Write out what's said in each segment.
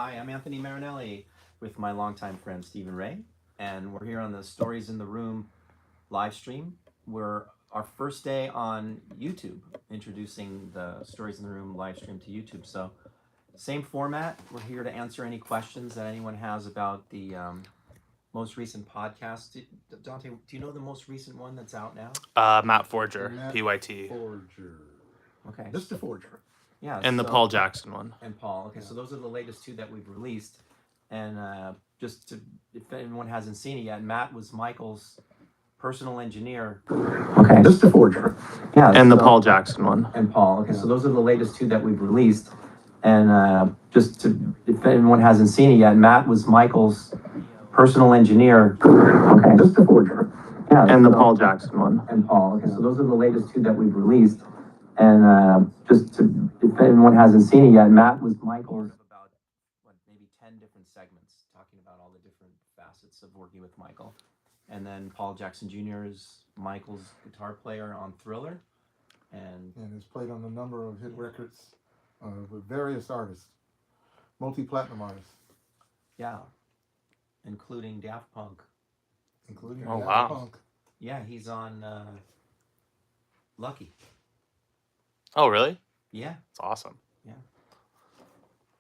Hi, I'm Anthony Marinelli with my longtime friend Stephen Ray, and we're here on the Stories in the Room live stream. We're our first day on YouTube, introducing the Stories in the Room live stream to YouTube. So, same format. We're here to answer any questions that anyone has about the most recent podcast. Dante, do you know the most recent one that's out now? Matt Forger, Matt PYT. Forger. Okay. Mr. Forger. Yeah. And the Paul Jackson one. And Paul. Okay, so those are the latest two that we've released. And just to, if anyone hasn't seen it yet, Matt was Michael's personal engineer. Okay. Mr. Forger. Yeah. And the Paul Jackson one. And Paul. Okay, so those are the latest two that we've released. And just to, if anyone hasn't seen it yet, Matt was Michael's personal engineer. Okay. Mr. Forger. Yeah. And the Paul Jackson one. And Paul. Okay, so those are the latest two that we've released. And just to, if anyone hasn't seen it yet, Matt was Michael's about maybe 10 different segments talking about all the different facets of working with Michael. And then Paul Jackson Jr. is Michael's guitar player on Thriller, and has played on a number of hit records with various artists, multi-platinum artists, yeah, including Daft Punk. including Oh, Daft wow. Punk. Yeah, he's on Lucky. Oh, really? Yeah. That's awesome. Yeah.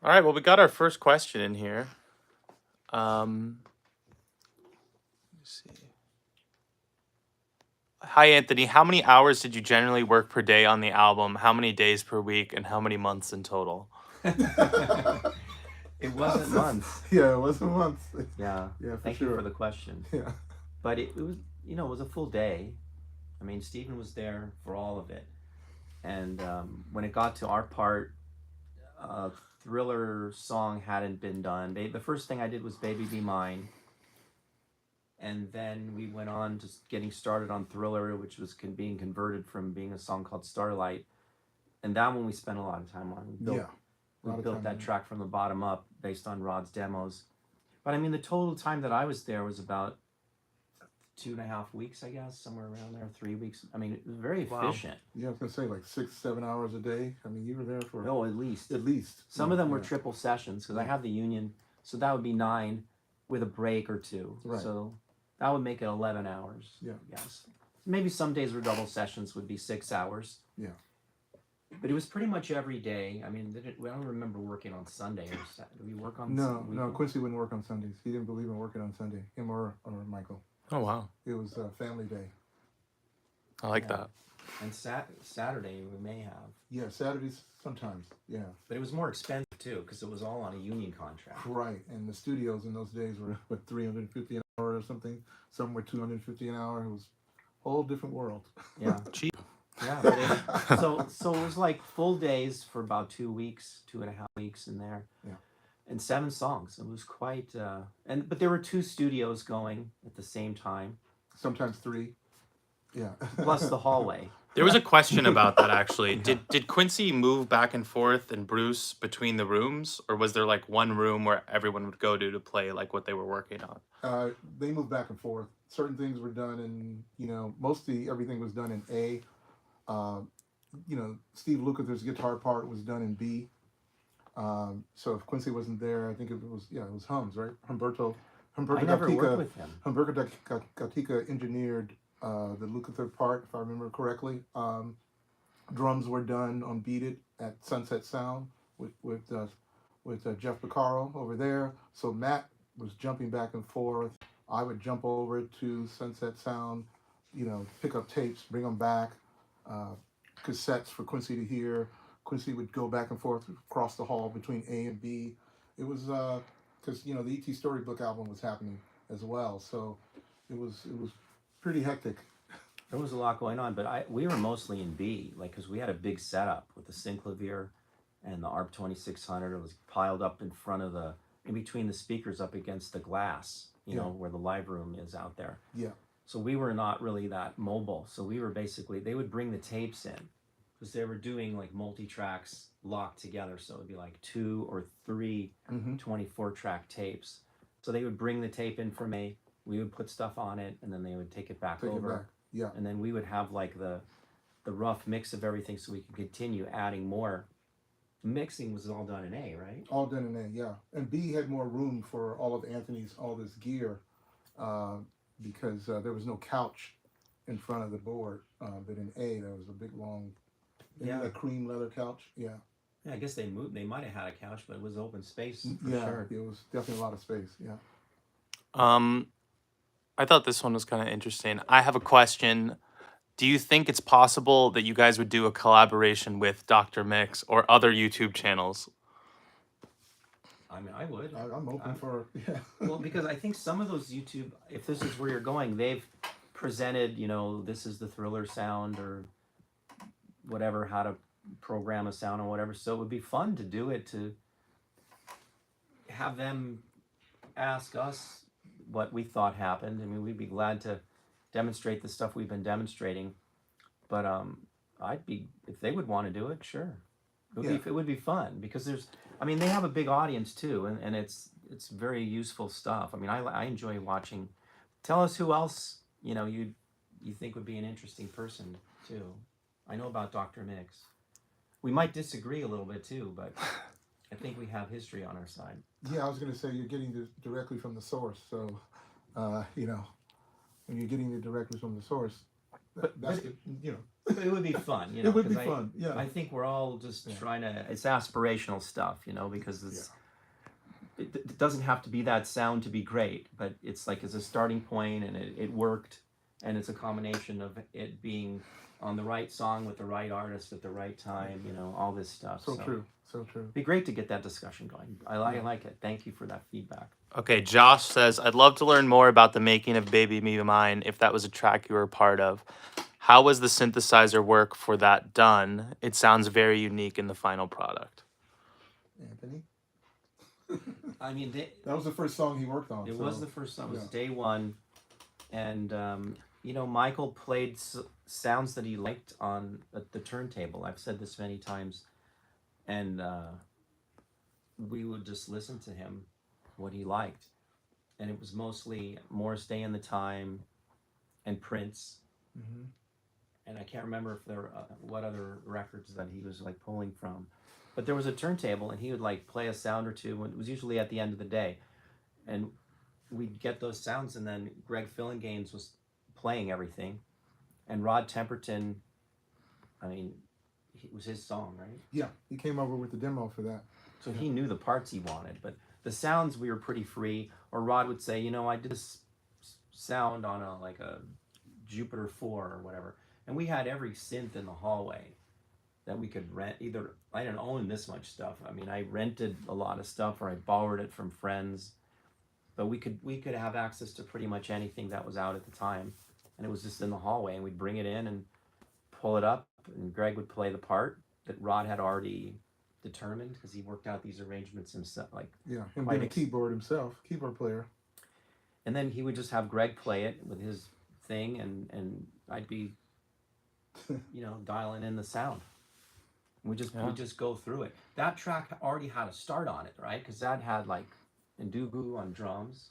All right, well, we got our first question in here. Let's see. Hi, Anthony. How many hours did you generally work per day on the album? How many days per week? And how many months in total? It wasn't months. Yeah, it wasn't months. Yeah. Yeah, for Thank sure. you for the question. Yeah. But it was, it was a full day. I mean, Stephen was there for all of it. And when it got to our part, Thriller song hadn't been done. The first thing I did was Baby Be Mine. And then we went on to getting started on Thriller, which was being converted from being a song called Starlight. And that one we spent a lot of time on. We built that track from the bottom up based on Rod's demos. But I mean, the total time that I was there was about 2.5 weeks, I guess, somewhere around there, 3 weeks. I mean, it was very efficient. Yeah, I was going to say like 6-7 hours a day. I mean, you were there for... Oh, at least. At least. Some of them were triple sessions, because I have the union, so that would be 9 with a break or 2. Right. So that would make it 11 hours. Yeah. Yes. Maybe some days were double sessions, would be 6 hours. Yeah. But it was pretty much every day. I mean, I don't remember working on Sunday or Saturday. Did we work on Sunday? No, Quincy wouldn't work on Sundays. He didn't believe in working on Sunday. Him or Michael. Oh, wow. It was a family day. I like that. And Saturday we may have. Yeah, Saturdays sometimes, yeah. But it was more expensive too, because it was all on a union contract. Right, and the studios in those days were, what, $350 an hour or something? Some were $250 an hour. It was a whole different world. Yeah. Cheap. Yeah. But so it was like full days for about 2 weeks, 2.5 weeks in there. Yeah. And 7 songs. It was quite, but there were 2 studios going at the same time. Sometimes 3. Yeah. Plus the hallway. There was a question about that, actually. Yeah. Did Quincy move back and forth and Bruce between the rooms? Or was there like one room where everyone would go to play like what they were working on? They moved back and forth. Certain things were done in, mostly everything was done in A. Steve Lukather's guitar part was done in B. So if Quincy wasn't there, I think it was Hums, right? Humberto I never worked with him. Humberto Gatica engineered the Lukather part, if I remember correctly. Drums were done on Beat It at Sunset Sound with Jeff Beccaro over there. So Matt was jumping back and forth. I would jump over to Sunset Sound, pick up tapes, bring them back, cassettes for Quincy to hear. Quincy would go back and forth across the hall between A and B. It was because the E.T. Storybook album was happening as well, so it was pretty hectic. There was a lot going on, but we were mostly in B, because we had a big setup with the Synclovir and the ARP 2600. It was piled up in front of in between the speakers, up against the glass, where the live room is out there. Yeah. So we were not really that mobile. So we were basically, they would bring the tapes in, because they were doing like multi-tracks locked together. So it would be like 2 or 3 24-track tapes. So they would bring the tape in from A, we would put stuff on it, and then they would take it back over. Yeah. And then we would have like the rough mix of everything, so we could continue adding more mixing was all done in A, right? All done in A, yeah. And B had more room for all of Anthony's, all this gear, because there was no couch in front of the board. But in A, there was a big long, Yeah. a cream leather couch. Yeah. Yeah, I guess they moved. They might have had a couch, but it was open space for Yeah, sure. it was definitely a lot of space. Yeah. I thought this one was kind of interesting. I have a question. Do you think it's possible that you guys would do a collaboration with Dr. Mix or other YouTube channels? I mean, I would. I'm open for, yeah. Well, because I think some of those YouTube, if this is where you're going, they've presented, you know, this is the Thriller sound or whatever, how to program a sound or whatever. So it would be fun to do it, to have them ask us what we thought happened. I mean, we'd be glad to demonstrate the stuff we've been demonstrating. But I'd be, if they would want to do it, sure. It would be fun because there's, I mean, they have a big audience too, and it's very useful stuff. I mean, I enjoy watching. Tell us who else, you know, you think would be an interesting person too. I know about Dr. Mix. We might disagree a little bit too, but I think we have history on our side. Yeah, I was going to say you're getting this directly from the source. So, you know, when you're getting it directly from the source, that's good, you know. But it would be fun, you know. It would be fun, yeah. I think we're all just trying to, it's aspirational stuff, you know, because it's, it doesn't have to be that sound to be great, but it's like it's a starting point and it worked, and it's a combination of it being on the right song with the right artist at the right time, you know, all this stuff. So true, so true. It'd be great to get that discussion going. I like it. Thank you for that feedback. Okay, Josh says, I'd love to learn more about the making of Baby Be Mine if that was a track you were a part of. How was the synthesizer work for that done? It sounds very unique in the final product. Anthony? I mean, that was the first song he worked on. It was the first song. It was day one. And, you know, Michael played sounds that he liked on the turntable. I've said this many times. And we would just listen to him, what he liked. And it was mostly Morris Day and the Time and Prince. Mm-hmm. And I can't remember if there were, what other records that he was like pulling from. But there was a turntable and he would like play a sound or two, and it was usually at the end of the day. And we'd get those sounds, and then Greg Fillinganes was playing everything. And Rod Temperton, I mean, it was his song, right? Yeah, he came over with the demo for that. So he knew the parts he wanted, but the sounds we were pretty free. Or Rod would say, you know, I did this sound on a Jupiter 4 or whatever. And we had every synth in the hallway that we could rent. Either I didn't own this much stuff. I mean, I rented a lot of stuff, or I borrowed it from friends. But we could have access to pretty much anything that was out at the time, and it was just in the hallway. And we'd bring it in and pull it up, and Greg would play the part that Rod had already determined because he worked out these arrangements himself. Like him being a keyboard player. And then he would just have Greg play it with his thing, and I'd be, you know, dialing in the sound. We just go through it. That track already had a start on it, right? Because that had like Ndugu on drums,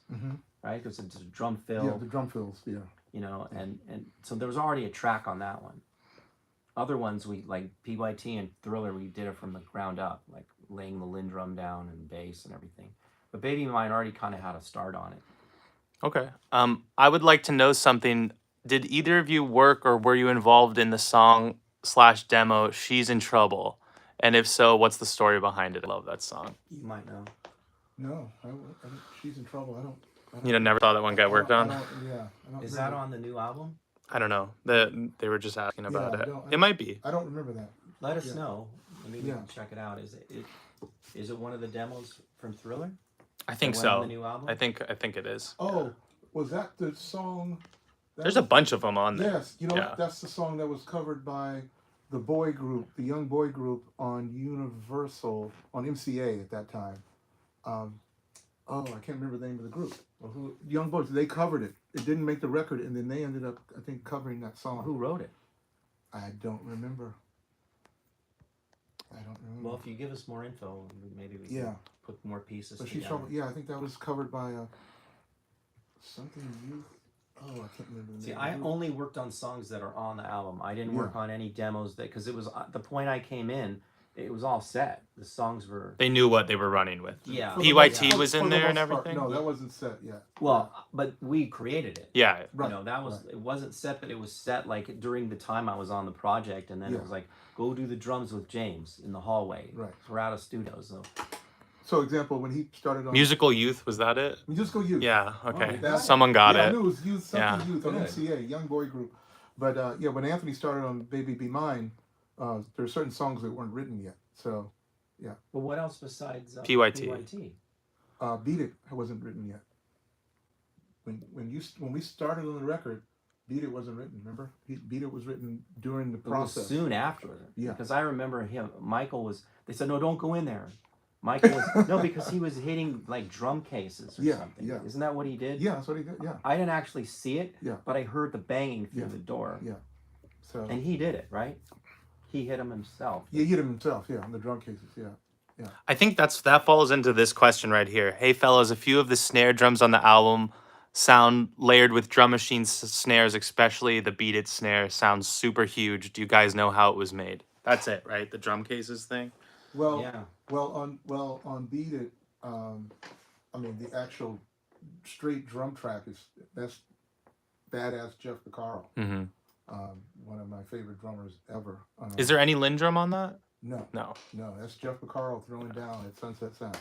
right? Because it's a drum fill. Yeah, the drum fills, yeah. You know, and so there was already a track on that one. Other ones, we like PYT and Thriller, we did it from the ground up, like laying the Lindrum down and bass and everything. But Baby Mine already kind of had a start on it. Okay. I would like to know something. Did either of you work or were you involved in the song/demo She's in Trouble? And if so, what's the story behind it? I love that song. You might know. No, I don't, She's in Trouble. I don't You never saw that one get worked on? I don't Is that on the new album? I don't know. They were just asking about it. It might be. I don't remember that. Let us know. Maybe we can check it out. Is it one of the demos from Thriller? I think so. The new album? I think it is. Oh, was that the song? There's a bunch of them on there. Yes, you know, that's the song that was covered by the boy group, the young boy group on Universal, on MCA at that time. I can't remember the name of the group. Young Boys, they covered it. It didn't make the record, and then they ended up, I think, covering that song. Who wrote it? I don't remember. Well, if you give us more info, maybe we can put more pieces together. I think that was covered by something youth. Oh, I can't remember the name. See, I only worked on songs that are on the album. I didn't work on any demos because it was the point I came in. it was all set. The songs were They knew what they were running with. yeah. For the PYT most- was for in the there and most part, everything. No, that wasn't set yet. Well, but we created it. Yeah. Right. You know, that was right. it wasn't set, but it was set like during the time I was on the project, and then Yeah. it was like go do the drums with James in the hallway. Right. We're out of studio, so So, example, when he started on Musical Youth, was that it? Musical Youth. Yeah. Okay. that- Someone got yeah, I it. knew it was youth, something Yeah. youth on Good. MCA, young boy group. But yeah, when Anthony started on Baby Be Mine, there are certain songs that weren't written yet. So, Well, what else besides PYT? Beat It wasn't written yet. When we started on the record, Beat It wasn't written. Remember, Beat It was written during the It was process. soon after. Yeah. Because I remember him. Michael was. They said no, don't go in there. Michael was no, because he was hitting like drum cases or Yeah, something. yeah. Isn't that what he did? Yeah, that's what he did. Yeah, I didn't actually see it. Yeah. But I heard the banging through Yeah. the door. Yeah. So And he did it, right? He hit him himself. he hit him himself. Yeah, on the drum cases. Yeah. I think that falls into this question right here. Hey fellas, a few of the snare drums on the album sound layered with drum machine snares, especially the Beat It snare sounds super huge. Do you guys know how it was made? That's it, right? The drum cases thing. Well, Yeah. on Beat It, I mean the actual straight drum track that's badass Jeff Picaro, Mm-hmm. one of my favorite drummers ever. Is there any Lin drum on that? No, No. that's Jeff Picaro throwing down at Sunset Sound.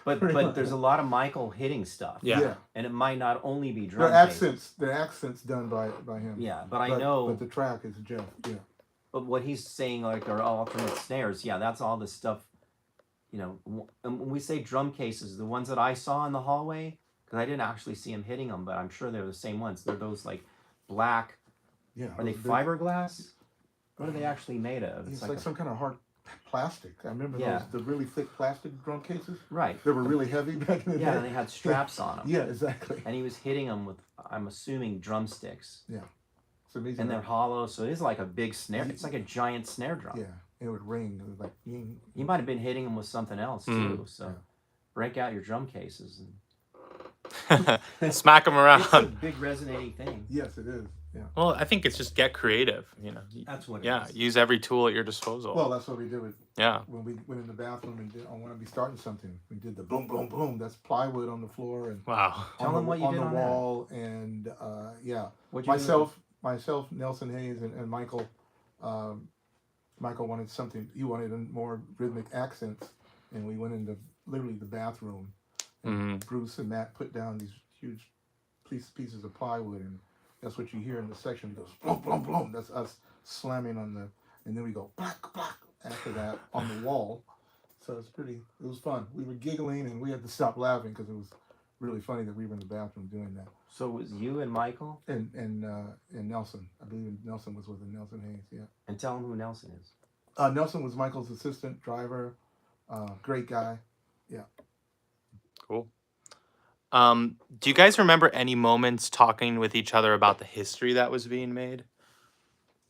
But Pretty much. there's a lot of Michael hitting stuff. Yeah. And it might not only be There drum are cases. accents done by him. Yeah, but I know. But the track is Jeff. Yeah. But what he's saying, like, are alternate snares. Yeah, that's all the stuff. You know, and when we say drum cases, the ones that I saw in the hallway, because I didn't actually see him hitting them, but I'm sure they're the same ones. They're those like black. Yeah. Are they those big- fiberglass? What are they actually made of? It's like some kind of hard plastic. I remember Yeah. the really thick plastic drum cases. right. They were really heavy back in the Yeah, day. and they had straps on them. Yeah, exactly. And he was hitting them with, I'm assuming, drumsticks. It's amazing. And they're how- hollow, so it is like a big snare. It's like a giant snare drum. Yeah, it would ring. It was like ying. He might have been hitting them with something else too. So Yeah. break out your drum cases. And Smack them it's a around. big resonating thing. Yes, it is. Yeah. Well, I think it's just get creative, That's what it Yeah, is. use every tool at your disposal. Well, that's what we did with Yeah. when we went in the bathroom and did. I want to be starting something. We did the boom, boom, boom. That's plywood on the floor and Wow. Tell on them the, what you on did the on that. wall. And yeah, What'd you do? myself, Nelson Hayes, and Michael. Michael wanted something. He wanted more rhythmic accents, and we went into literally the bathroom. And Mhm. Bruce and Matt put down these huge pieces of plywood, and that's what you hear in the section. It goes boom, boom, boom. That's us slamming on the, and then we go black, black after that on the wall. So it was fun. We were giggling, and we had to stop laughing because it was really funny that we were in the bathroom doing that. So it was you and Michael? And Nelson, I believe Nelson was with Nelson Hayes. Yeah. And tell them who Nelson is. Nelson was Michael's assistant driver. Great guy. Cool. Do you guys remember any moments talking with each other about the history that was being made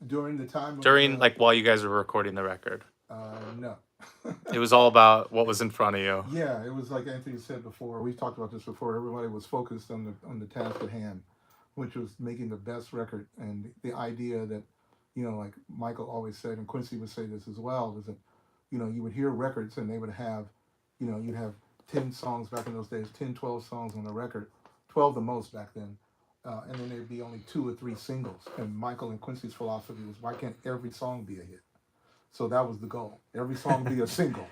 During the time. during, like, while you guys were recording the record? No. It was all about what was in front of you. Yeah, it was like Anthony said before. We've talked about this before. Everybody was focused on the task at hand, which was making the best record. And the idea that, like Michael always said, and Quincy would say this as well, was that, you would hear records and they would have, you'd have 10 songs back in those days, 10, 12 songs on the record, 12 the most back then. And then there'd be only 2 or 3 singles. And Michael and Quincy's philosophy was, why can't every song be a hit? So that was the goal. Every song be a single.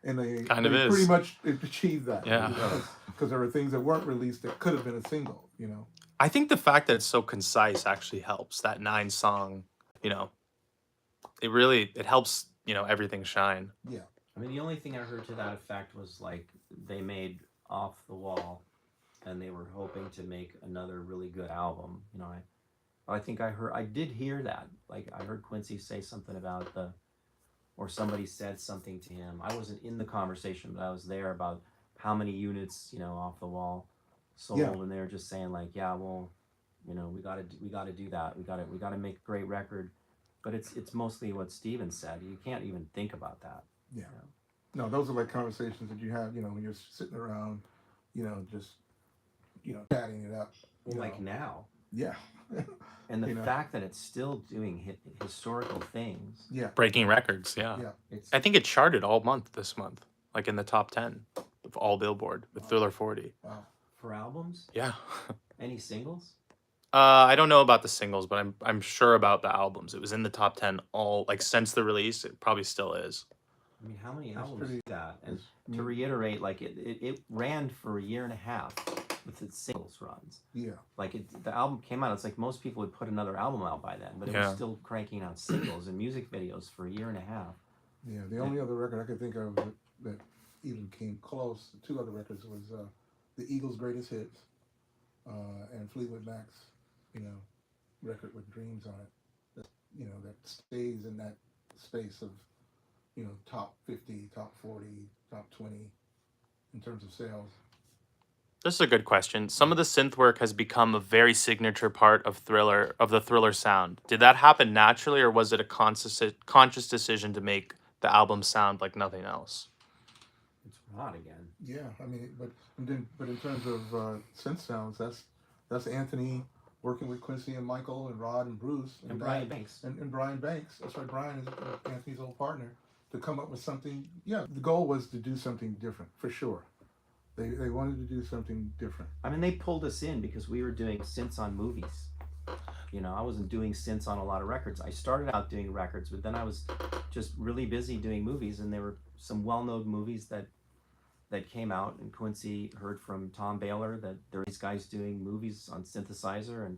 And they pretty much achieved that. Yeah. Because there were things that weren't released that could have been a single, I think the fact that it's so concise actually helps. That 9-song, it helps, everything shine. Yeah. I mean, the only thing I heard to that effect was like they made Off the Wall, and they were hoping to make another really good album. I think I did hear that. Like I heard Quincy say something about or somebody said something to him. I wasn't in the conversation, but I was there about how many units, Off the Wall sold, Yeah. and they were just saying like, yeah, well, we gotta do that. We gotta make a great record. But it's mostly what Steven said. You can't even think about that. Yeah. No, those are like conversations that you have, when you're sitting around, just, chatting it up. Well, like now, Yeah. And the You know. fact that it's still doing historical things, Yeah. Breaking records, yeah. Yeah. it's I think it charted all month this month, like in the top 10 of all Billboard with Thriller 40. Wow. for albums. Yeah. Any singles? I don't know about the singles, but I'm sure about the albums. It was in the top 10 all like since the release. It probably still is. I mean, how many That's albums pretty- is that? And that's- to reiterate, like it ran for a year and a half with its singles runs. Yeah. Like the album came out, it's like most people would put another album out by then, but it Yeah. was still cranking out singles and music videos for a year and a half. Yeah. The only other record I could think of that even came close, 2 other records, was the Eagles' Greatest Hits and Fleetwood Mac's, record with Dreams on it. That stays in that space of, top 50, top 40, top 20 in terms of sales. This is a good question. Some of the synth work has become a very signature part of the Thriller sound. Did that happen naturally, or was it a conscious decision to make the album sound like nothing else? It's Rod again. Yeah, I mean, but in terms of synth sounds, that's Anthony working with Quincy and Michael and Rod and Bruce And Brian Banks. and Brian Banks. That's right, Brian is Anthony's old partner, to come up with something. Yeah, the goal was to do something different for sure. They wanted to do something different. I mean, they pulled us in because we were doing synths on movies. I wasn't doing synths on a lot of records. I started out doing records, but then I was just really busy doing movies, and there were some well-known movies that came out, and Quincy heard from Tom Baylor that there were these guys doing movies on synthesizer, and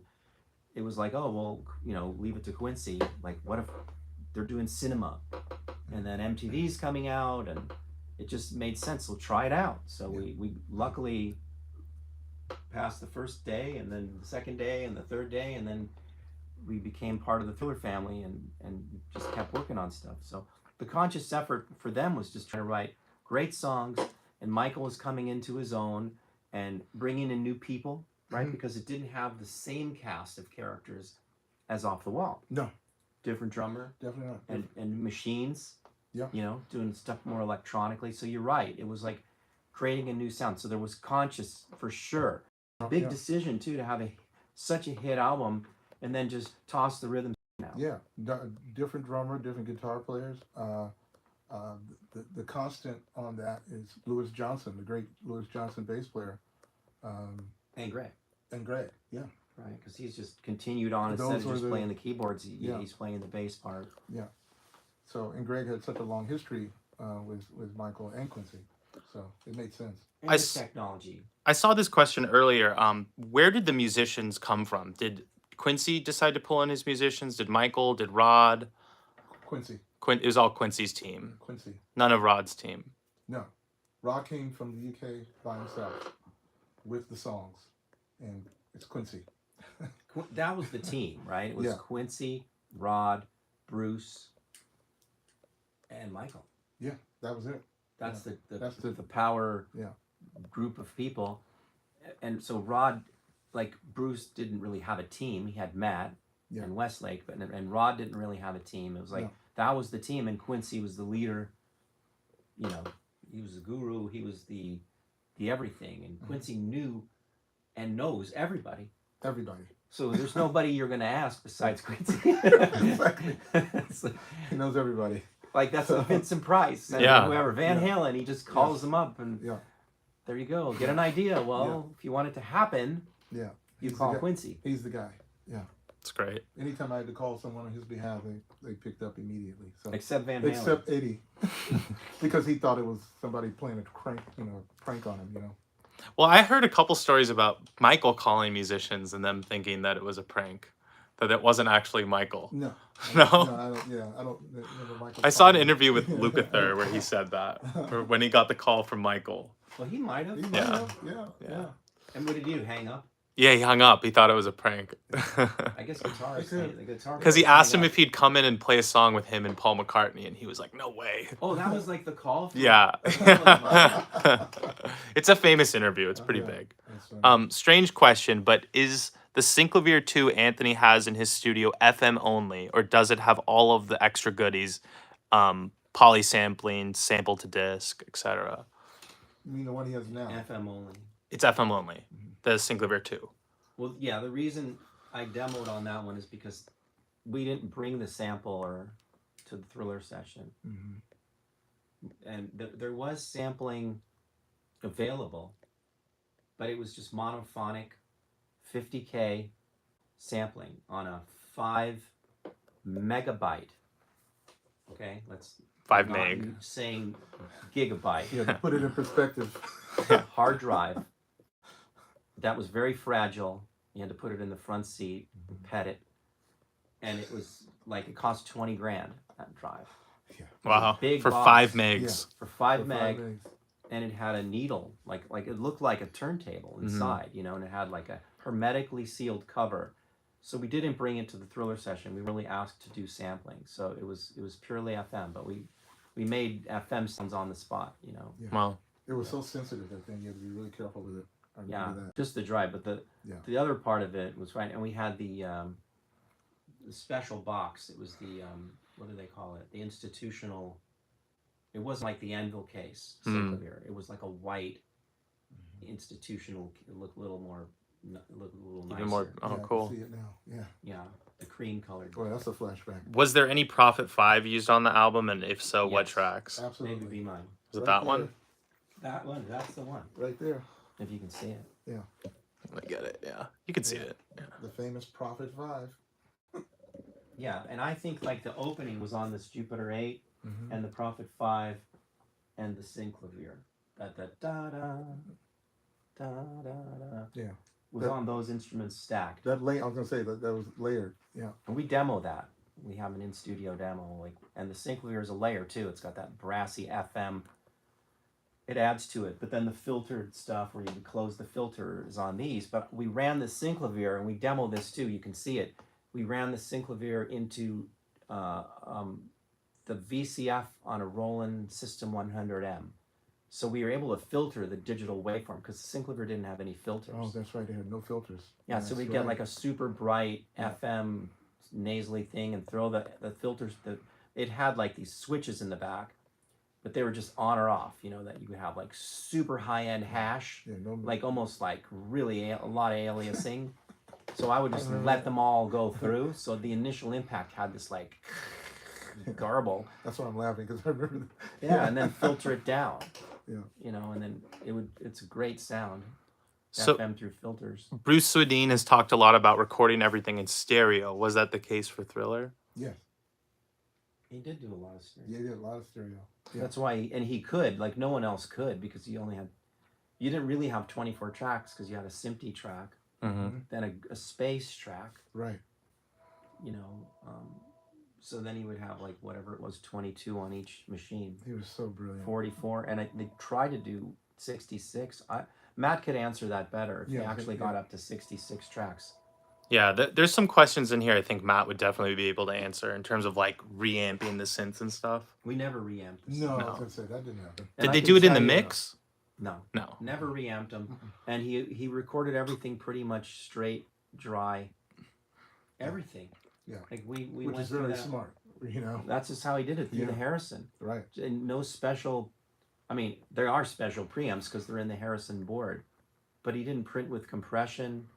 it was like, oh, well, leave it to Quincy. Like, what if they're doing cinema? And then MTV's coming out, and it just made sense. So try it out. So we luckily passed the first day, and then the second day, and the third day, and then we became part of the Thriller family and just kept working on stuff. So the conscious effort for them was just trying to write great songs, and Michael was coming into his own and bringing in new people, right? Mhm. Because it didn't have the same cast of characters as Off the Wall. No, Different drummer definitely not. and machines, Yeah. doing stuff more electronically. So you're right. It was like creating a new sound. So there was conscious for sure. Big Yeah. decision too to have such a hit album and then just toss the rhythm out. Yeah, different drummer, different guitar players. The constant on that is Louis Johnson, the great Louis Johnson bass player, And Greg, and Greg. Yeah, right? Because he's just continued on Those instead of were just the- playing the keyboards. Yeah. He's playing the bass part. so and Greg had such a long history with Michael and Quincy, so it made sense. And I the s- technology. I saw this question earlier. Where did the musicians come from? Did Quincy decide to pull in his musicians? Did Michael? Did Rod? Quincy, It was all Quincy's team. Quincy. None of Rod's team. No, Rod came from the UK by himself with the songs, and it's Quincy. That was the team, right? It was Yeah. Quincy, Rod, Bruce, and Michael. Yeah, that was it. That's That's the the- power Yeah. group of people. And so Rod, like Bruce didn't really have a team. He had Matt Yeah. and Westlake, and Rod didn't really have a team. It was like No. that was the team, and Quincy was the leader. He was the guru. He was the everything, and Quincy knew and knows everybody. Everybody. So there's nobody you're gonna ask besides Quincy. Exactly. It's He knows everybody. like that's like Vincent Price and Yeah. whoever Van Yeah. Halen. He just calls them up and Yeah. there you go. Get an idea. Well, if you want it to happen, Yeah. you He's the call guy. Quincy. He's the guy. Yeah. It's great. Anytime I had to call someone on his behalf, they picked up immediately. So Except Van Halen. except Eddie, because he thought it was somebody playing a prank on him. Well, I heard a couple stories about Michael calling musicians and them thinking that it was a prank, that it wasn't actually Michael. No. No? I don't. Yeah, I don't. Never Michael I saw an called me. interview with Lukather where he said that, or when he got the call from Michael. Well, he might have. He might Yeah. have, yeah. And what did he do? Hang up? Yeah, he hung up. He thought it was a prank. I guess guitarists. The guitar. Because he players asked hang him up. if he'd come in and play a song with him and Paul McCartney, and he was like, "No way." Oh, that was like the call. Yeah. It's a famous interview. It's pretty Yeah. big. That's funny. Strange question, but is the Synclovir II Anthony has in his studio FM only, or does it have all of the extra goodies, polysampling, sample to disc, etc.? You mean the one he has now? FM only. It's FM only. The Synclovir II. Well, yeah. The reason I demoed on that one is because we didn't bring the sampler to the Thriller session, and there was sampling available, but it was just monophonic 50K sampling on a 5 megabyte. Okay, let's 5 not meg. saying gigabyte. Yeah, to put it in perspective. Hard drive that was very fragile. You had to put it in the front seat, pet it, and it was like it cost 20 grand, that drive. Yeah. Wow. Big For box. 5 megs. For 5 For meg, 5 megs. and it had a needle, like it looked like a turntable inside, you know, and it had like a hermetically sealed cover. So we didn't bring it to the Thriller session. We really asked to do sampling. So it was purely FM, but we made FM sounds on the spot, you know. Yeah. Wow. It was so sensitive, that thing. You had to be really careful with it. I remember that. Just the drive, but the other part of it was right, and we had the special box. It was the what do they call it? The institutional. It wasn't like the Anvil case, Synclovir. It was like a white institutional. It looked a little more, looked a little nicer. Even more. Oh, Yeah, cool. I can see it now. Yeah. Yeah, the cream colored. Boy, that's a flashback. Was there any Prophet 5 used on the album, and if so, what Yes. tracks? Absolutely. Maybe be mine. Was it Right that there. one? That one. That's the one. Right there. If you can see it. Yeah. I get it. Yeah, you can see it. Yeah. The famous Prophet 5. Yeah, and I think like the opening was on this Jupiter 8 Mm-hmm. and the Prophet 5 and the Synclovir. That da da da da. Yeah. Was on those instruments stacked. That I was gonna say that was layered. Yeah. And we demo that. We have an in-studio demo, like, and the Synclovir is a layer too. It's got that brassy FM. It adds to it, but then the filtered stuff where you would close the filter is on these. But we ran the Synclovir, and we demoed this too. You can see it. We ran the Synclovir into the VCF on a Roland System 100M. So we were able to filter the digital waveform because the Synclovir didn't have any filters. Oh, that's right. They had no filters. Yeah, so we get like a super bright FM nasally thing and throw the filters. It had like these switches in the back, but they were just on or off. You know, that you could have like super high end hash, Yeah, no. like almost like really a lot of aliasing. So I would just let them all go through. So the initial impact had this like garble. That's why I'm laughing, because I remember. Yeah, and then filter it down. Yeah. You know, and then it's a great sound. So FM through filters. Bruce Swedien has talked a lot about recording everything in stereo. Was that the case for Thriller? Yes. He did do a lot of stereo. Yeah, he did a lot of stereo. Yeah. That's why, and he could, like no one else could, because you didn't really have 24 tracks because you had a SMPTE track, Mm-hmm. then a space track, Right. you know, so then he would have like whatever it was, 22 on each machine, He was so brilliant. 44, and they tried to do 66. Matt could answer that better if he Yeah, actually yeah. got up to 66 tracks. Yeah, there's some questions in here I think Matt would definitely be able to answer in terms of like reamping the synths and stuff. We never reamped this. No, I No. was gonna say that didn't happen. And Did I they can do it in tell the you- mix? No. No. Never reamped them, and he recorded everything pretty much straight, dry, everything. Yeah. Like we Which went is through very that. smart, you know. That's just how he did it through the Yeah. Harrison, Right. and no special. I mean, there are special preamps because they're in the Harrison board, but he didn't print with compression.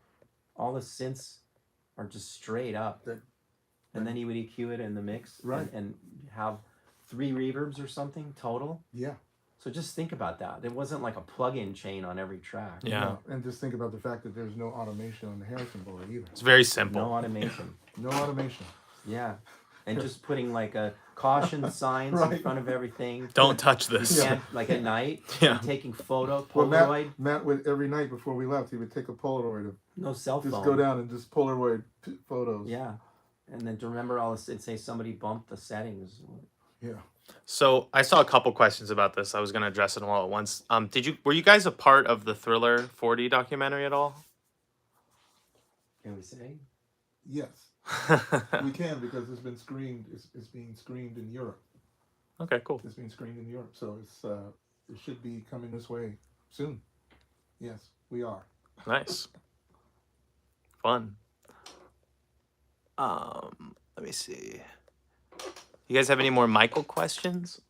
All the synths are just straight up, and then he would EQ it in the mix, Right. and have 3 reverbs or something total. Yeah. So just think about that. There wasn't like a plug-in chain on every track. Yeah. No, and just think about the fact that there's no automation on the Harrison board either. It's very simple. No automation. No automation. Yeah. And just putting like a caution signs in Right. front of everything. Don't touch this. Yeah. And, like at night, Yeah. taking photo, Well, Polaroid, Matt would every night before we left, he would take a Polaroid of no cell phone. just go down and just Polaroid photos. Yeah. And then to remember all this, it'd say somebody bumped the settings. Yeah. So I saw a couple questions about this. I was gonna address it all at once. Were you guys a part of the Thriller 4D documentary at all? Can we say? Yes, we can, because it's been screened. It's being screened in Europe. Okay, cool. It's being screened in Europe, so it should be coming this way soon. Yes, we are. Nice. Fun. Let me see. You guys have any more Michael questions?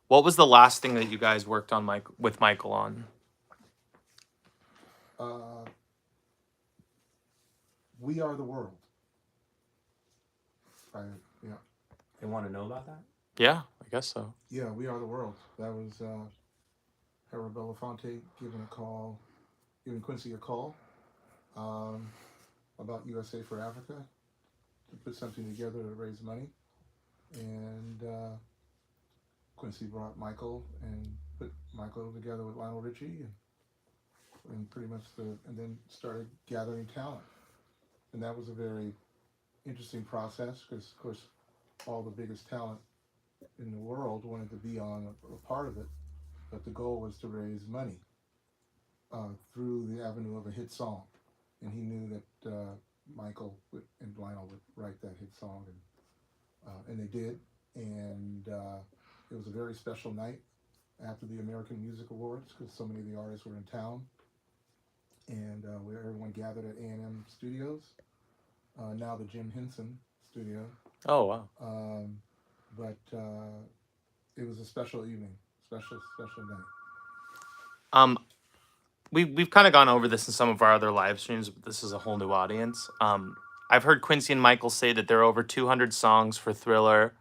What was the last thing that you guys worked on with Michael on? Uh, we Are the World. I, yeah. They want to know about that? Yeah, I guess so. Yeah, We Are the World. That was Hera Belafonte giving Quincy a call um, about USA for Africa to put something together to raise money. And Quincy brought Michael and put Michael together with Lionel Richie and pretty much and then started gathering talent. And that was a very interesting process because, of course, all the biggest talent in the world wanted to be on a part of it, but the goal was to raise money through the avenue of a hit song. And he knew that Michael and Lionel would write that hit song, and they did. And it was a very special night after the American Music Awards because so many of the artists were in town, and where everyone gathered at A&M Studios, now the Jim Henson Studio. Oh, wow. But it was a special evening, special night. We've kind of gone over this in some of our other live streams, but this is a whole new audience. I've heard Quincy and Michael say that there are over 200 songs for Thriller,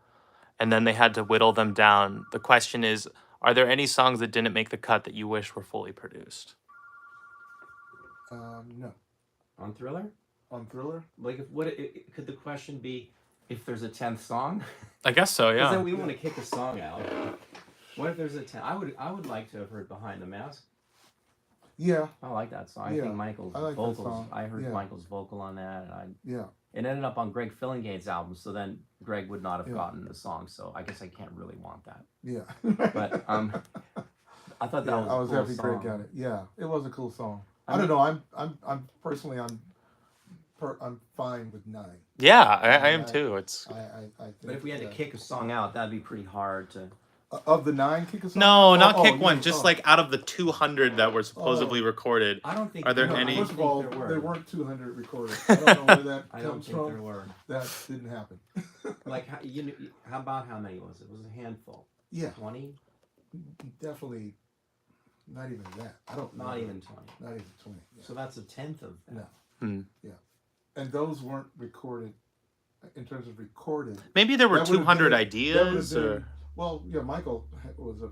and then they had to whittle them down. The question is, are there any songs that didn't make the cut that you wish were fully produced? No. On Thriller? On Thriller? Like, could the question be if there's a 10th song? I guess so, Because yeah. then we want to kick a song out. What if there's a 10th? I would like to have heard Behind the Mask. Yeah. I like that song. Yeah, I think Michael's I like that vocals. song. I heard Yeah. Michael's vocal on that. Yeah. It ended up on Greg Fillingate's album, so then Greg would not have Yeah. gotten the song. So I guess I can't really want that. Yeah. But I thought that Yeah, was. I was a cool happy song. Greg got it. Yeah, it was a cool song. I I don't mean- know. I'm personally I'm fine with 9. Yeah, I am I- too. It's I think. But if we had to kick a song out, that'd be pretty hard to. Of the 9, kick a song. no, not Oh, kick you one. mean- Just oh. like out of the 200 that were supposedly recorded. I don't think. Are there no, I any- don't First of think all, there were. there weren't 200 recorded. I don't know where that I don't comes think from. there were. That didn't happen. Like, how about how many was it? Was it a handful? Yeah, 20? definitely. Not even that. I don't. Not know. even 20. Not even 20. Yeah. So that's a 10th of that. No. Hmm. And those weren't recorded. In terms of recorded, Maybe there were That would've 200 been- that ideas, would've or been- well, yeah, Michael was a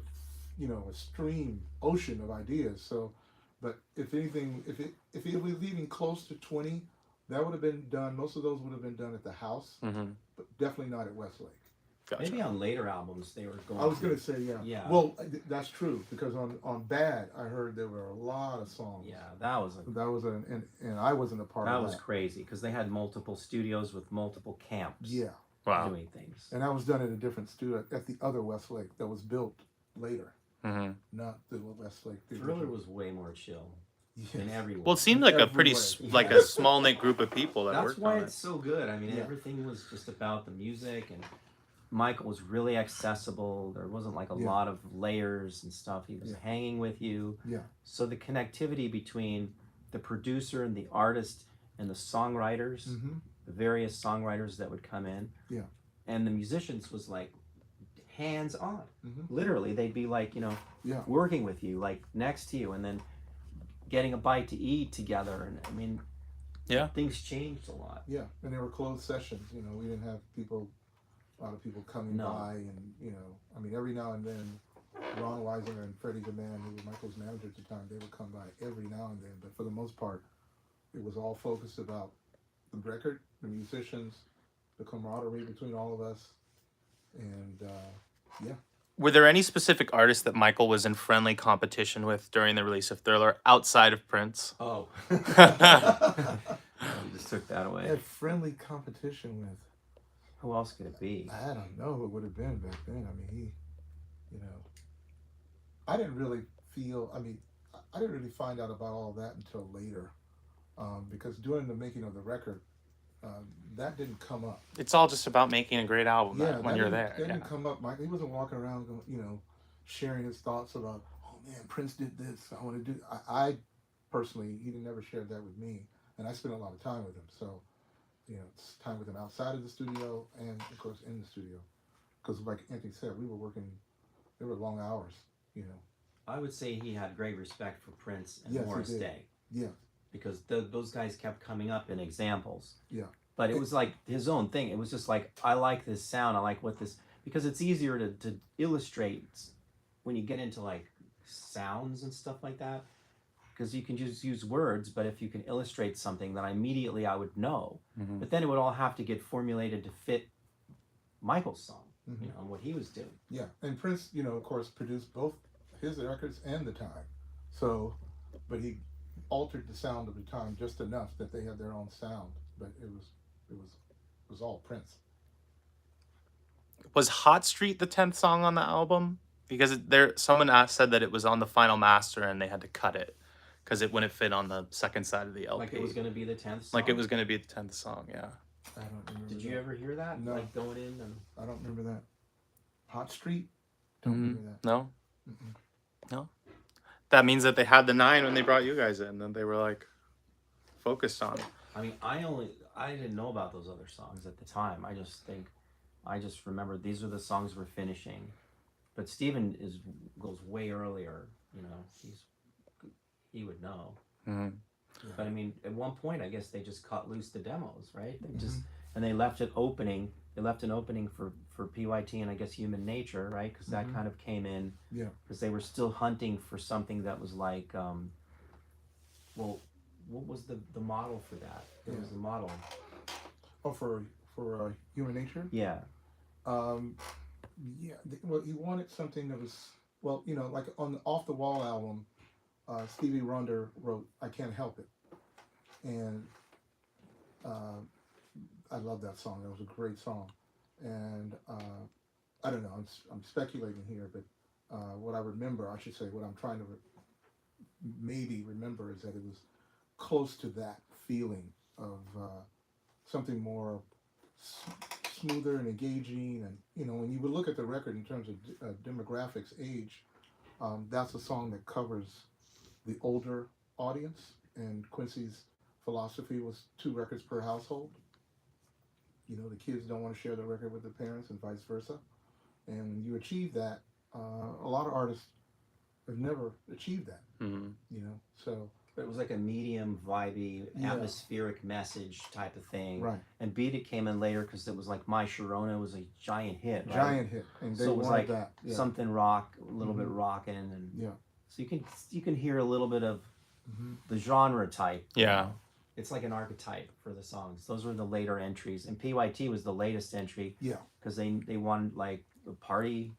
stream, ocean of ideas. So, but if anything, if it was even close to 20, that would have been done. Most of those would have been done at the house, Mhm. but definitely not at Westlake. Gotcha. Maybe on later albums they were going. I was gonna say, yeah. Yeah. Well, that's true because on Bad, I heard there were a lot of songs. Yeah, that was That was and I wasn't a part that of was that. crazy because they had multiple studios with multiple camps. Yeah, Wow. Doing things. and that was done in a different studio at the other Westlake that was built later, Mhm. not the Westlake. the Thriller original. was way more chill Yes. than everyone. Well, it seemed like a pretty Everywhere. like a small knit group of people that That's worked why on it's it. so good. I mean, Yeah. everything was just about the music, and Michael was really accessible. There wasn't like a Yeah. lot of layers and stuff. He was Yeah. hanging with you. Yeah. So the connectivity between the producer and the artist and the songwriters, Mm-hmm. the various songwriters that would come in, Yeah. and the musicians was like hands on. Mm-hmm. Literally, they'd be like, Yeah. working with you, like next to you, and then getting a bite to eat together. And I mean, Yeah. things changed a lot. Yeah, and they were closed sessions. We didn't have a lot of people coming No. by, and I mean, every now and then, Ron Weisinger and Freddie DeMann, who were Michael's manager at the time, they would come by every now and then. But for the most part, it was all focused about the record, the musicians, the camaraderie between all of us, and yeah. Were there any specific artists that Michael was in friendly competition with during the release of Thriller outside of Prince? Oh. You just took that away. Had friendly competition with. Who else could it be? I don't know who it would have been back then. I mean, I didn't really feel. I mean, I didn't really find out about all that until later, because during the making of the record, that didn't come up. It's all just about making a great album Yeah, when you're there. That Yeah. didn't come up. Michael, he wasn't walking around, sharing his thoughts about, oh man, Prince did this. I want to do. I personally, he never shared that with me, and I spent a lot of time with him. So, it's time with him outside of the studio and of course in the studio, because like Anthony said, we were working. There were long hours. I would say he had great respect for Prince and Yes, he Morris did. Day. Yeah. because those guys kept coming up in examples. Yeah. But it was like his own thing. It was just like, I like this sound. I like what this, because it's easier to illustrate when you get into like sounds and stuff like that. Because you can just use words, but if you can illustrate something, then immediately I would know. Mm-hmm. But then it would all have to get formulated to fit Michael's song, Mm-hmm. you know, and what he was doing. Yeah. And Prince, you know, of course, produced both his records and The Time. So, but he altered the sound of The Time just enough that they had their own sound. But it was all Prince. Was Hot Street the 10th song on the album? Because someone said that it was on the final master and they had to cut it because it wouldn't fit on the second side of the LP. Like it was going to be the 10th song? Like it was going to be the 10th song, yeah. I don't remember. Did you ever hear that? No. Like going in and... I don't remember that. Hot Street? Don't remember that. No? Mm-mm. No? That means that they had the 9 when they brought you guys in and they were like focused on it. I mean, I didn't know about those other songs at the time. I just remember these are the songs we're finishing. But Steven goes way earlier, you know, he would know. Mm-hmm. Yeah. But I mean, at one point, I guess they just cut loose the demos, right? They just, and they left an opening for PYT and I guess Human Nature, right? Because that kind of came in. Yeah. Because they were still hunting for something that was like, well, what was the model for that? There was the model. Oh, for Human Nature? Yeah. Yeah. Well, he wanted something that was, well, you know, like on the Off the Wall album, Stevie Wonder wrote "I Can't Help It," and I love that song. That was a great song, and I don't know. I'm speculating here, but what I remember, I should say, what I'm trying to maybe remember is that it was close to that feeling of something more smoother and engaging, and you know, when you would look at the record in terms of demographics, age, that's a song that covers the older audience, and Quincy's philosophy was 2 records per household. You know, the kids don't want to share the record with their parents and vice versa. And when you achieve that, a lot of artists have never achieved that. Mm-hmm. You know, so But it was like a medium, vibey, Yeah. atmospheric message type of thing. right, And Beat It came in later because it was like My Sharona was a giant hit, right? giant hit, and they So it was wanted like that. Yeah. something rock, a little bit rocking, and Yeah. so you can hear a little bit of Mhm. the genre type. Yeah. It's like an archetype for the songs. Those were the later entries, and PYT was the latest entry. Yeah. Because they wanted like a party.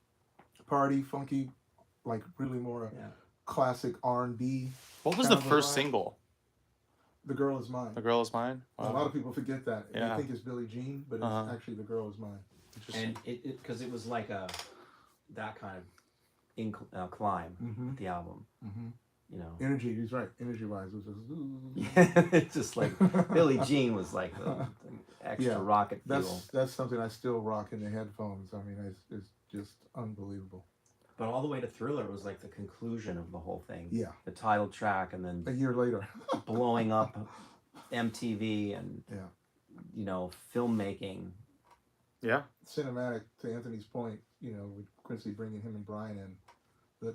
Party, funky, like really more Yeah. classic R&B. What was Kind the of a first vibe. single? The Girl Is Mine. The Girl Is Mine? A lot of people forget that. Yeah. They think it's Billie Jean, but it's actually The Girl Is Mine. And it because it was like that kind of climb Mhm. the album. Mm-hmm. You know. Energy, he's right. Energy-wise, it was just... Yeah, it's just like Billie Jean was like the extra Yeah, rocket fuel. That's something I still rock in the headphones. I mean, it's just unbelievable. But all the way to Thriller was like the conclusion of the whole thing. Yeah. The title track and then A year later. blowing up MTV and Yeah. you know, filmmaking. Yeah. Cinematic, to Anthony's point, you know, with Quincy bringing him and Brian in,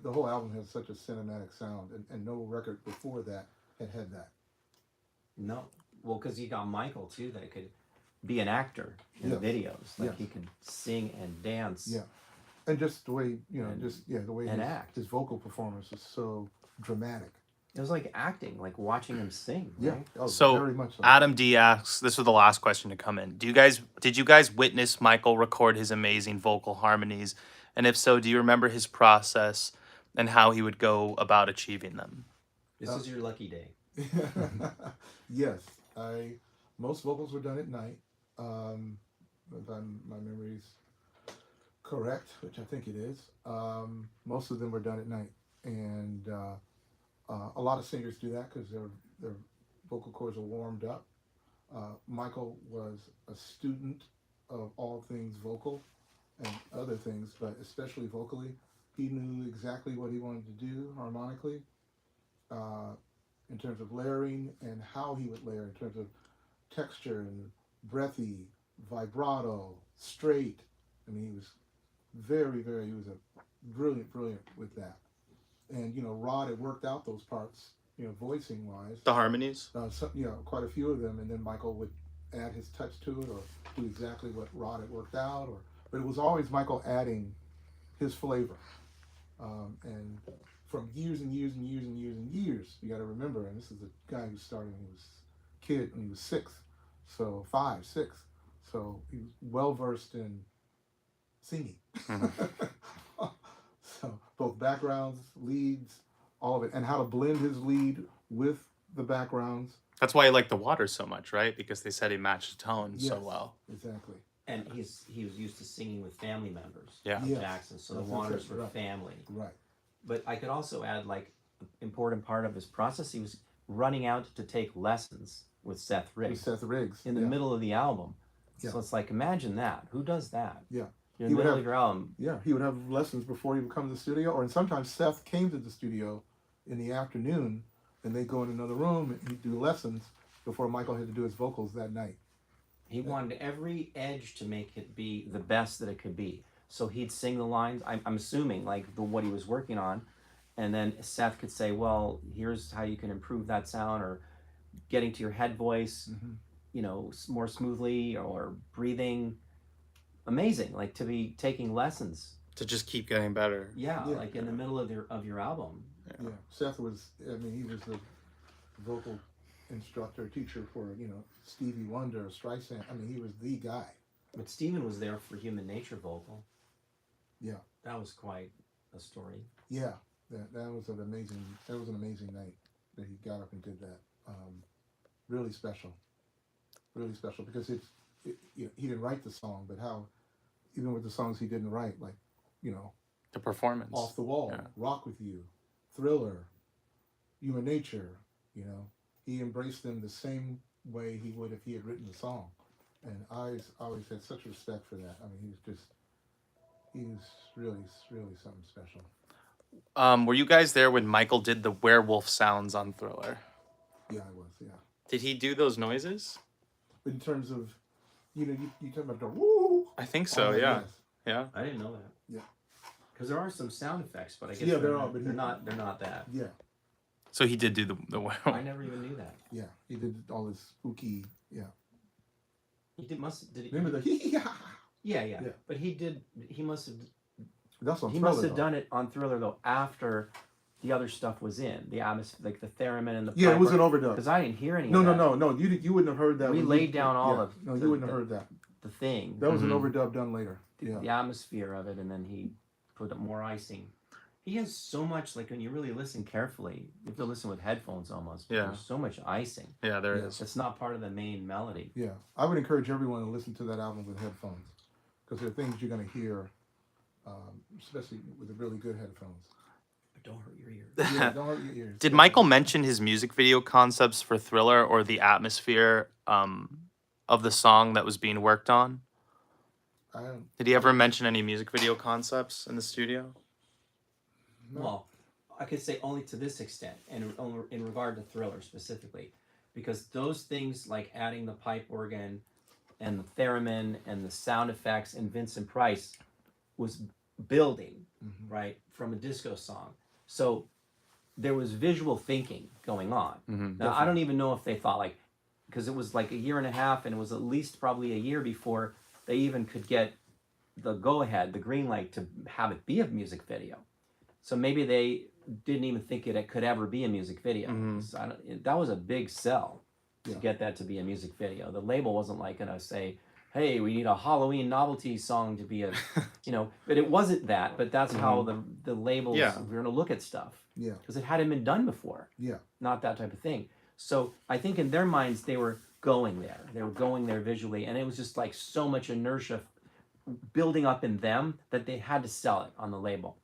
the whole album has such a cinematic sound, and no record before that had that. No. Well, because you got Michael too that could be an actor in Yes. videos. Like Yes. he could sing and dance. Yeah. And just the way, you know, And- the way and act. his vocal performance is so dramatic. It was like acting, like watching him sing. Yeah. Right? Oh, So, very much so. Adam D asks, this was the last question to come in. Did you guys witness Michael record his amazing vocal harmonies? And if so, do you remember his process and how he would go about achieving them? This is your lucky day. Yes, most vocals were done at night. If my memory's correct, which I think it is. Most of them were done at night, and a lot of singers do that because their vocal cords are warmed up. Michael was a student of all things vocal and other things, but especially vocally. He knew exactly what he wanted to do harmonically, in terms of layering and how he would layer in terms of texture and breathy, vibrato, straight. I mean, he was he was a brilliant with that. And, you know, Rod had worked out those parts voicing wise. The harmonies. Quite a few of them, and then Michael would add his touch to it or do exactly what Rod had worked out, but it was always Michael adding his flavor. And from years and years and years and years and years, you got to remember, and this is a guy who started when he was a kid, when he was 6, so 5, 6, so he was well versed in singing. So both backgrounds, leads, all of it, and how to blend his lead with the backgrounds. That's why you like The Water so much, right? Because they said he matched the tone so well. Exactly. And he was used to singing with family members. Yeah. Yes. Jackson, so the That's Waters it, were right. family. Right. But I could also add, like, an important part of his process, he was running out to take lessons with Seth Riggs. With Seth Riggs. In the middle of the album. Yeah. So it's like, imagine that. Who does that? Yeah. You're in the middle of your album. Yeah, he would have lessons before he would come to the studio, or sometimes Seth came to the studio in the afternoon, and they'd go in another room and he'd do lessons before Michael had to do his vocals that night. He wanted every edge to make it be the best that it could be. So he'd sing the lines, I'm assuming, like what he was working on, and then Seth could say, well, here's how you can improve that sound, or getting to your head voice, more smoothly, or breathing. Amazing, like to be taking lessons. To just keep getting better. Yeah, like in the middle of your album. Yeah. Seth was, he was the vocal instructor, teacher for, Stevie Wonder, Streisand. He was the guy. But Steven was there for Human Nature vocal. Yeah. That was quite a story. Yeah, that was an amazing night that he got up and did that. Really special. Really special, because he didn't write the song, but how, even with the songs he didn't write, like, The performance. Off the Wall, Rock With You, Thriller, Human Nature, he embraced them the same way he would if he had written the song. And I always had such respect for that. He was really, really something special. Were you guys there when Michael did the werewolf sounds on Thriller? Yeah, I was, yeah. Did he do those noises? In terms of, you talking about the woo? I think so, yeah. Yes. Yeah. I didn't know that. Yeah. Because there are some sound effects, but I guess there are, but they're not that. Yeah, So he did do the werewolf. I never even knew that. yeah. He did all this spooky, yeah. He did he? Remember the Yeah. Yeah. But he must have That's on he Thriller, must have though. done it on Thriller though after the other stuff was in the atmosphere, like the theremin and the Yeah, it was an overdub. because I didn't hear any. No, of that. no. You wouldn't have heard that. We when laid down all of No, you the- wouldn't have heard that. the thing, That was an Mhm. overdub done later. Yeah. the atmosphere of it, and then he put up more icing. He has so much, like when you really listen carefully, you have to listen with headphones almost. Yeah. There's so much icing. Yeah, there Yeah. is. It's not part of the main melody. Yeah, I would encourage everyone to listen to that album with headphones, because there are things you're going to hear, especially with the really good headphones. But don't hurt your ears. Yeah, don't hurt your ears. Did Michael mention his music video concepts for Thriller or the atmosphere of the song that was being worked on? I don't. Did he ever mention any music video concepts in the studio? No. Well, I could say only to this extent, and in regard to Thriller specifically, because those things like adding the pipe organ and the theremin and the sound effects and Vincent Price was building, right, from a disco song. So there was visual thinking going on. Mm-hmm. Now, I don't even know if they thought, like, because it was like a year and a half, and it was at least probably a year before they even could get the go-ahead, the green light to have it be a music video. So maybe they didn't even think it could ever be a music video. Mhm. So that was a big sell to Yeah. get that to be a music video. The label wasn't like going to say, hey, we need a Halloween novelty song to be a, but it wasn't that. But that's how the labels Yeah. were going to look at stuff. Yeah, Because it hadn't been done before. yeah, Not that type of thing. So I think in their minds, they were going there. They were going there visually. And it was just like so much inertia building up in them that they had to sell it on the label.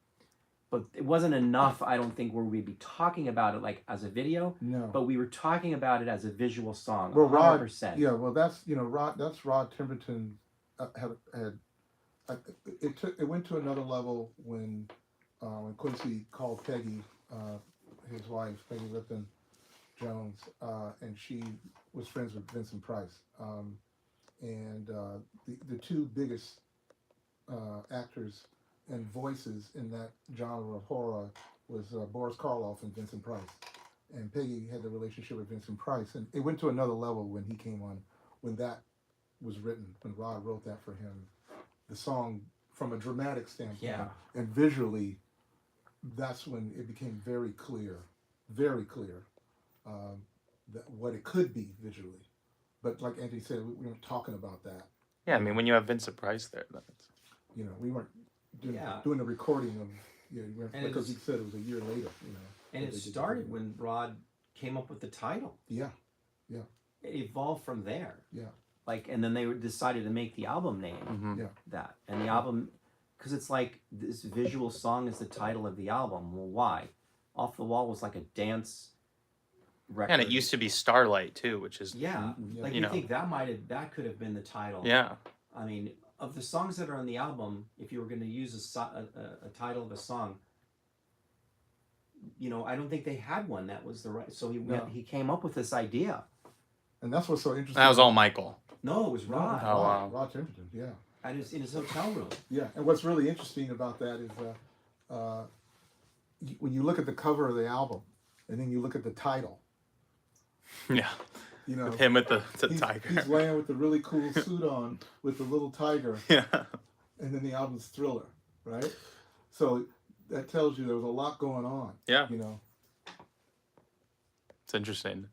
But it wasn't enough, I don't think, where we'd be talking about it like as a video, no. but we were talking about it as a visual song. Well, Rod, 100%. yeah, well, that's Rod. That's Rod Temperton had. It went to another level when Quincy called Peggy, his wife, Peggy Lipton Jones, and she was friends with Vincent Price, and the two biggest actors and voices in that genre of horror was Boris Karloff and Vincent Price. and Peggy had the relationship with Vincent Price, and it went to another level when he came on, when that was written, when Rod wrote that for him. The song, from a dramatic standpoint, and visually, that's when it became very clear, that what it could be visually. But like Anthony said, we weren't talking about that. Yeah, I mean, when you have Vincent Price there, that's... You know, we weren't doing a recording of, because he said it was a year later, And it started when Rod came up with the title. Yeah. It evolved from there. Yeah. Like, and then they decided to make the album name that. And the album, because it's like, this visual song is the title of the album. Well, why? Off the Wall was like a dance record. And it used to be Starlight, too, which is... Like, you think that could have been the title. Yeah. I mean, of the songs that are on the album, if you were going to use a title of a song, I don't think they had one that was the right. So he came up with this idea. And that's what's so interesting. That was all Michael. No, it was Rod. Oh, wow. Rod Temperton, yeah. And it's in his hotel room. Yeah, and what's really interesting about that is when you look at the cover of the album, and then you look at the title. Yeah. With him with the tiger. He's laying with the really cool suit on with the little tiger. Yeah. And then the album's Thriller, right? So that tells you there was a lot going on. Yeah. It's interesting.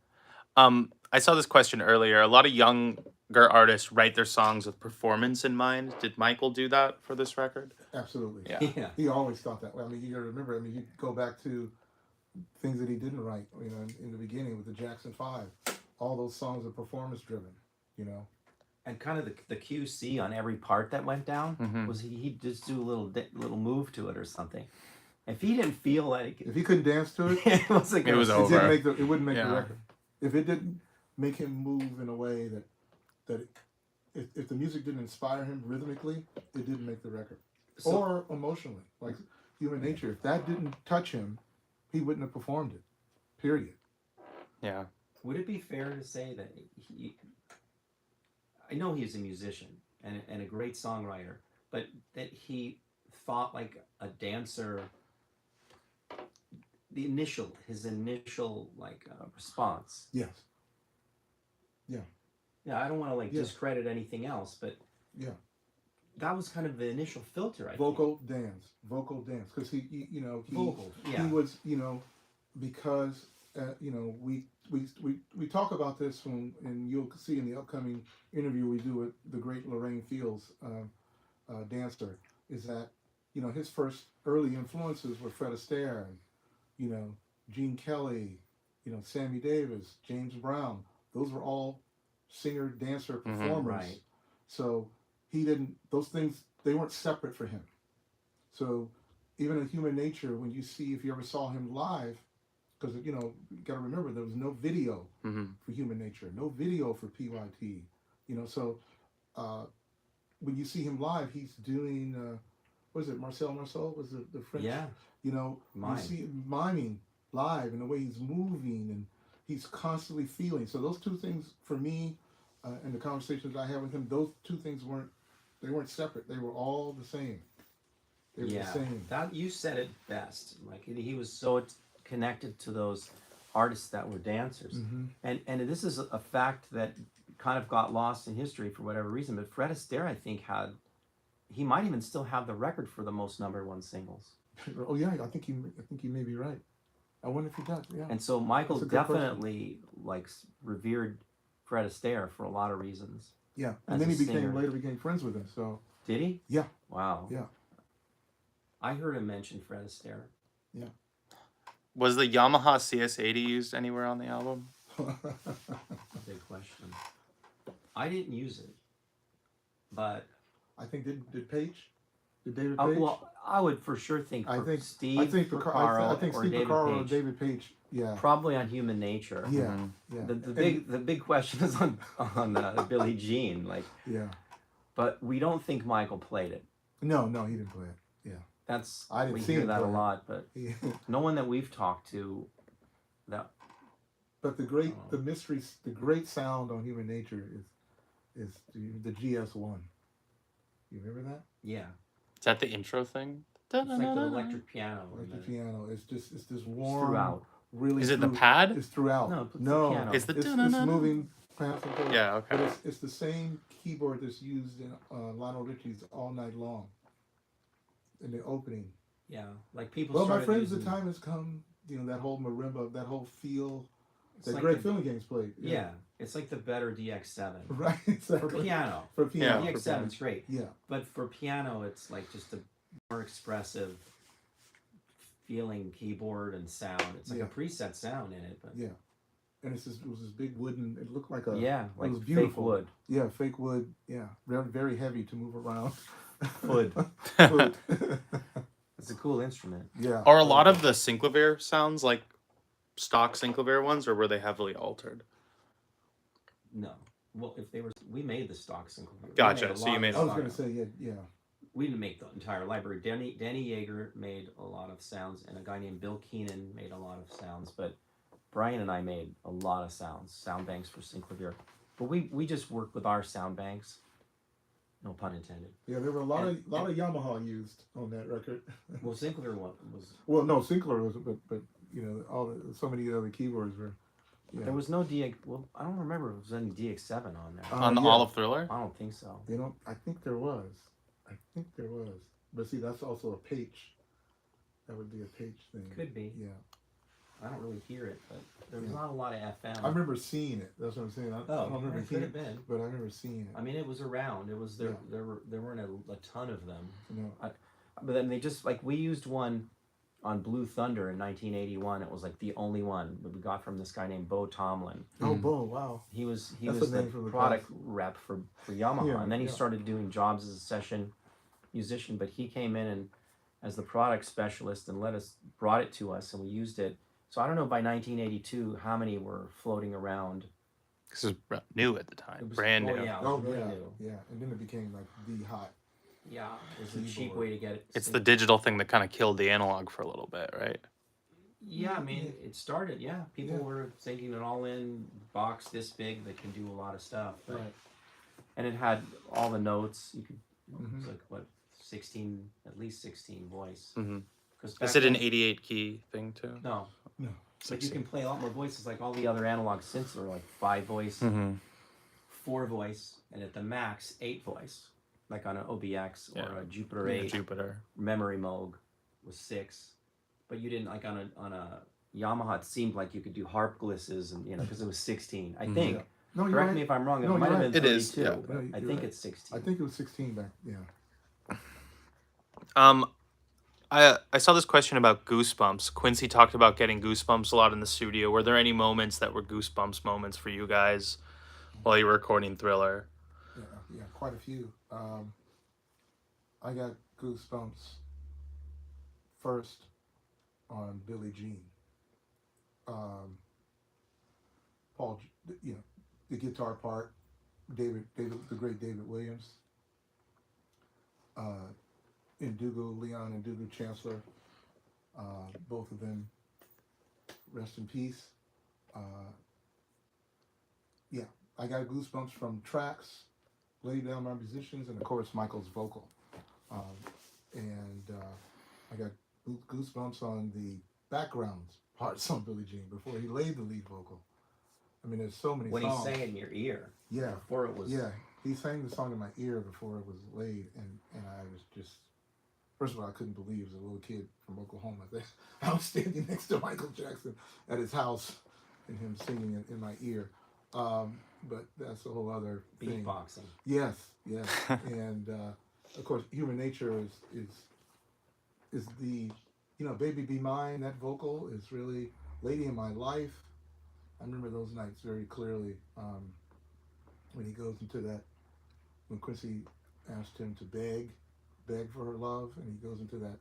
I saw this question earlier. A lot of younger artists write their songs with performance in mind. Did Michael do that for this record? Absolutely. Yeah. He always thought that way. I mean, you got to remember, you go back to things that he didn't write, in the beginning with the Jackson 5. All those songs are performance driven, And kind of the QC on every part that went down was he'd just do a little move to it or something. If he didn't feel like if he couldn't dance to it, it was over. It wouldn't make the record. If it didn't make him move in a way if the music didn't inspire him rhythmically, it didn't make the record. Or emotionally, like Human Nature. If that didn't touch him, he wouldn't have performed it. Period. Yeah. Would it be fair to say that I know he's a musician and a great songwriter, but that he thought like a dancer, his initial response? Yes. Yeah, I don't want to discredit anything else, but that was kind of the initial filter. Vocal dance, because he was, because we talk about this and you'll see in the upcoming interview we do with the great Lorraine Fields, dancer, is that his first early influences were Fred Astaire, and Gene Kelly, Sammy Davis, James Brown. Those were all singer dancer performers. Right. So those things, they weren't separate for him. So even in Human Nature, if you ever saw him live, because you got to remember there was no video for Human Nature, no video for PYT. So when you see him live, he's doing what is it? Marcel was the French. Yeah. You see him miming live, and the way he's moving, and he's constantly feeling. So those two things for me, and the conversations I had with him, those two things weren't separate. They were all the same. They were the same. That you said it best. Like he was so connected to those artists that were dancers, and this is a fact that kind of got lost in history for whatever reason. But Fred Astaire, I think, he might even still have the record for the most #1 singles. Oh yeah, I think you may be right. I wonder if he does. Yeah. And so Michael definitely revered Fred Astaire for a lot of reasons. Yeah, and then he later became friends with him. So did he? Yeah. Wow. Yeah. I heard him mention Fred Astaire. Yeah. Was the Yamaha CS80 used anywhere on the album? Big question. I didn't use it, but I think did Page? Did David Page? Well, I would for sure think Steve. I think Porcaro Steve David Porcaro or Page. David Page. Yeah. Probably on Human Nature. Yeah. Yeah. The big question is on Billie Jean, Yeah. But we don't think Michael played it. No, he didn't play it. Yeah. We hear that a lot, but no one that we've talked to. But the mysteries, the great sound on Human Nature is the GS1. You remember that? Yeah. Is that the intro thing? It's like the electric piano. Electric piano. It's this warm, throughout. really. Is it the pad? It's throughout. No, it's the No, piano. It's the it's moving past and forth. Yeah, okay. But it's the same keyboard that's used in Lionel Richie's All Night Long. In the opening. Yeah, like people. Well, my started friends, using, the time has come. You know, that whole marimba, that whole feel it's that like Greg the- Fillingame's played. Yeah, it's like the better DX7 Right. for Exactly. piano. For piano. Yeah. DX7 is great, Yeah. but for piano, it's like just a more expressive feeling keyboard and sound. It's like Yeah. a preset sound in it, but Yeah. And it was this big wooden. It looked like a. yeah, It like was fake beautiful. wood. Yeah, fake wood. Yeah, very very heavy to move around. Wood. Wood. It's a cool instrument. Yeah. Are a lot of the Synclovir sounds like stock Synclovir ones, or were they heavily altered? No, well, if they were, we made the stock Synclovir. Gotcha, so you made I was stock. gonna say yeah. We didn't make the entire library. Danny Yeager made a lot of sounds, and a guy named Bill Keenan made a lot of sounds. But Brian and I made a lot of sound banks for Synclovir. But we just worked with our sound banks. No pun intended. Yeah, there were a lot of Yamaha used on that record. Well, Synclovir was. Well, no, Synclovir was, but you know, so many other keyboards were. Yeah. There was no DX. Well, I don't remember if there was any DX7 on there. On the yeah. Olive Thriller? I don't think so. You know, I think there was. But see, that's also a Page. That would be a Page thing. Could be. Yeah. I don't really hear it, but there was Yeah. not a lot of FM. I remember seeing it. That's what I'm saying. I don't remember it could hearing have it, been. but I remember seeing it. I mean, it was around. It was there. Yeah. There weren't a ton of them. You know, But then they just like we used one on Blue Thunder in 1981. It was like the only one that we got from this guy named Bo Tomlin. oh, Bo, wow. He was That's the a name from the product past. rep for Yamaha, Yeah, and then he yeah. started doing jobs as a session musician. But he came in and as the product specialist and brought it to us, and we used it. So I don't know by 1982 how many were floating around. This is new at the time, It was- brand oh, new. yeah. Oh, really yeah. new. Yeah. And then it became like the hot. Yeah, it was a cheap Keyboard. way to get it. It's the digital thing that kind of killed the analog for a little bit, right? Yeah, I mean, it started. Yeah, people Yeah. were thinking an all-in box this big that can do a lot of stuff. But, Right. and it had all the notes. You could, it was Mhm. like what, 16, at least 16 voice. Mhm. Because Is it an 88 key thing too? No, No. but you can play a lot more voices. Like all the other analog synths are like 5 voice, Mm-hmm. 4 voice, and at the max 8 voice. Like on an OBX or Yeah. a Jupiter 8 Jupiter. memory Moog was 6, but you didn't like on a Yamaha. It seemed like you could do harp glisses and because it was 16. I Mhm. think. Yeah. No, you're Correct right. me if I'm wrong. It No, might you're have right. been It is, 32. yeah. But No, I you're think right. it's 16. I think it was 16 back. Yeah. I saw this question about Goosebumps. Quincy talked about getting Goosebumps a lot in the studio. Were there any moments that were Goosebumps moments for you guys while you were recording Thriller? Yeah, quite a few. I got Goosebumps first on Billie Jean. Paul, the guitar part, the great David Williams, Leon and Dugu Chancellor, both of them, rest in peace. Yeah, I got Goosebumps from tracks, Lay Down My Musicians, and of course Michael's vocal. I got Goosebumps on the background parts on Billie Jean before he laid the lead vocal. I mean, there's so many When songs. he sang in your ear. Yeah. Before it was. Yeah, he sang the song in my ear before it was laid, and I was just, first of all, I couldn't believe as a little kid from Oklahoma that I was standing next to Michael Jackson at his house and him singing it in my ear. But that's a whole other thing. Beatboxing. Yes, and of course, Human Nature is the, Baby Be Mine. That vocal is really Lady in My Life. I remember those nights very clearly. When he goes into that, when Quincy asked him to beg for her love, and he goes into that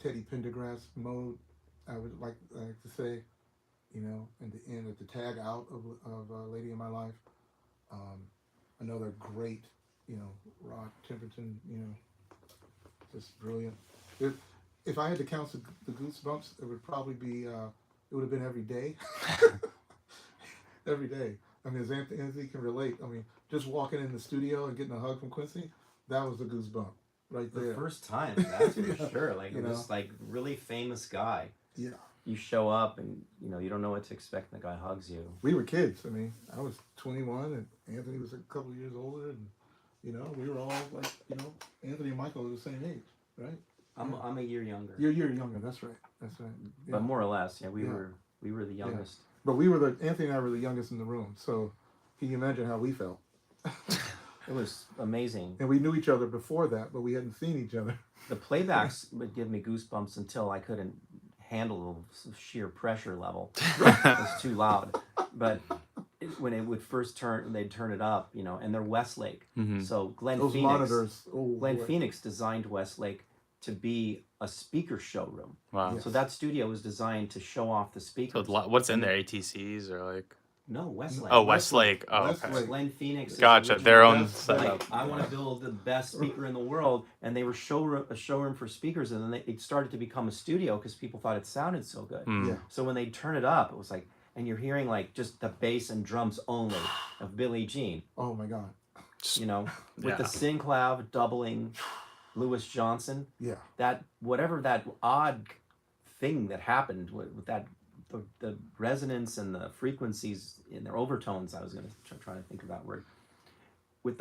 Teddy Pendergrass mode, I would like to say, and the end at the tag out of Lady in My Life. Another great, Rod Temperton, just brilliant. If I had to count the Goosebumps, it would probably be, it would have been every day. Every day. I mean, as Anthony can relate, I mean, just walking in the studio and getting a hug from Quincy, that was a goosebump right there. The first time, that's for Yeah. sure. Like, You this like really famous guy. Yeah. you show up and you don't know what to expect, and the guy hugs you. We were kids. I mean, I was 21, and Anthony was a couple of years older, and we were all like, Anthony and Michael are the same age, right? I'm a year younger. You're younger. That's right. That's right. Yeah. But more or less, yeah, we Yeah. were the youngest. But Anthony and I were the youngest in the room, so can you imagine how we felt? It was amazing. And we knew each other before that, but we hadn't seen each other. The playbacks would give me goosebumps until I couldn't handle the sheer pressure level. It was too loud. But when it would first they'd turn it up, and they're Westlake. Mhm. So Glenn Those Phoenix, monitors. Oh, Glenn boy. Phoenix designed Westlake to be a speaker showroom. Wow. Yes. So that studio was designed to show off the So speakers. what's in there? ATCs or like? No, Westlake. Oh, Westlake. Oh, Westlake. okay. Glenn Phoenix. Gotcha. Their own Best setup. Like, I want to build the best speaker in the world, and they were a showroom for speakers, and then it started to become a studio because people thought it sounded so good. Mm. Yeah. So when they turn it up, it was like, and you're hearing like just the bass and drums only of Billie Jean, Oh my God. with the Yeah. Synclav doubling Louis Johnson, Yeah. whatever that odd thing that happened with that. The resonance and the frequencies in their overtones. I was going to try to think of that word with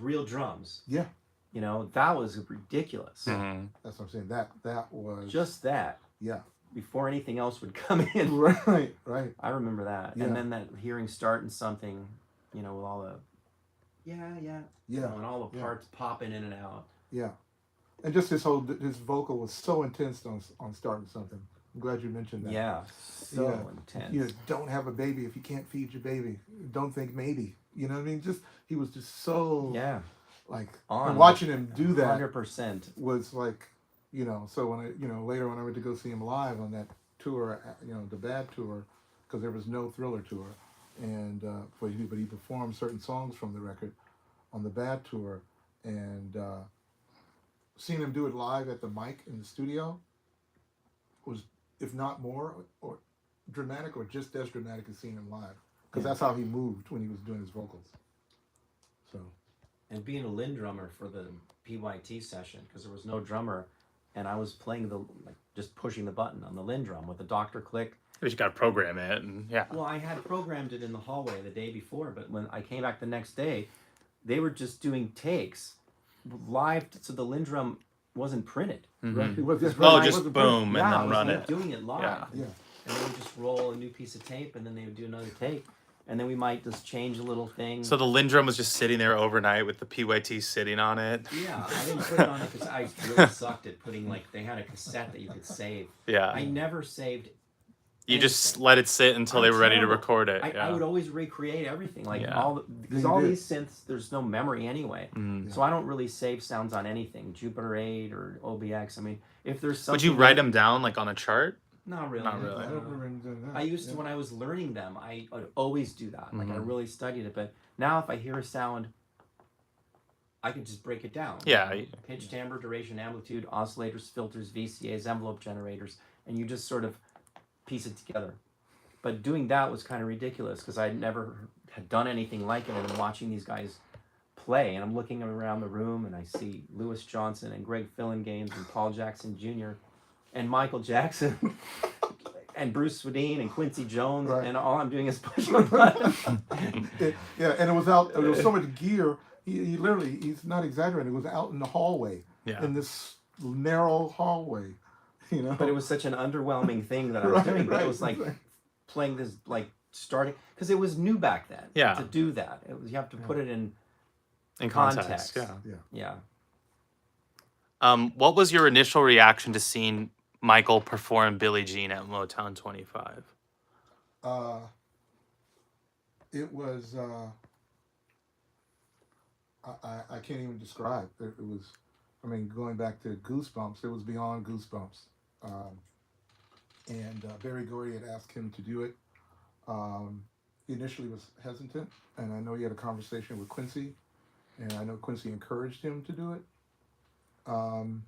real drums. Yeah. That was ridiculous. Mhm. That's what I'm saying. That was Just that yeah. before anything else would come in. Right. Right. I remember that, Yeah. and then that hearing starting something, with all the yeah, Yeah. and all the Yeah. parts popping in and out. Yeah. And just his vocal was so intense on starting something. I'm glad you mentioned that. Yeah, so intense. Don't have a baby if you can't feed your baby. Don't think maybe. You know what I mean? He was just so Yeah, like On. and watching him do that 100%. was like, so when later when I went to go see him live on that tour, the Bad tour, because there was no Thriller tour, and but he performed certain songs from the record on the Bad tour, and seeing him do it live at the mic in the studio was, if not more or dramatic, or just as dramatic as seeing him live, because that's how he moved when he was doing his vocals. So And being a Lynn drummer for the PYT session, because there was no drummer, and I was playing just pushing the button on the Lynn drum with the Dr. click. You just got to program it, and yeah. Well, I had programmed it in the hallway the day before, but when I came back the next day, they were just doing takes live, so the Lynn drum wasn't printed. Mhm. it was just Oh, it just wasn't boom, Yeah, and I then was run like it. doing it live. Yeah. Yeah. And they would just roll a new piece of tape, and then they would do another take, and then we might just change a little thing. So the Lindrum was just sitting there overnight with the PYT sitting on it. Yeah, I didn't put it on it because I really sucked at putting, they had a cassette that you could save. Yeah. I never saved. You just anything. let it sit until they I'm were ready to terrible. record it. I Yeah. would always recreate everything, Yeah. because You all did. these synths, there's no memory anyway. Mm. So I don't really save sounds on anything, Jupiter 8 or OBX. I mean, if there's something. Would you write them down like on a chart? Not really. Not really. I don't remember doing that. I used to, when I was learning them, I would always do that. Like I Mhm. really studied it. But now if I hear a sound, I can just break it down. Yeah. Pitch, timbre, duration, amplitude, oscillators, filters, VCAs, envelope generators, and you just sort of piece it together. But doing that was kind of ridiculous because I never had done anything like it, and I'm watching these guys play, and I'm looking around the room, and I see Louis Johnson and Greg Fillinganes and Paul Jackson Jr. and Michael Jackson and Bruce Swedien and Quincy Jones, Right. and all I'm doing is pushing a button. And it was out. There was so much gear. He literally, he's not exaggerating. It was out in the hallway, Yeah. in this narrow hallway. But it was such an underwhelming thing that I was doing. But it was like right. playing this, starting, because it was new back then. Yeah. To do that, you have to put it in Context. context. Yeah. Yeah. What was your initial reaction to seeing Michael perform Billie Jean at Motown 25? It was. I can't even describe. It was. I mean, going back to Goosebumps, it was beyond Goosebumps. And Barry Gordy had asked him to do it. He initially was hesitant, and I know he had a conversation with Quincy, and I know Quincy encouraged him to do it. And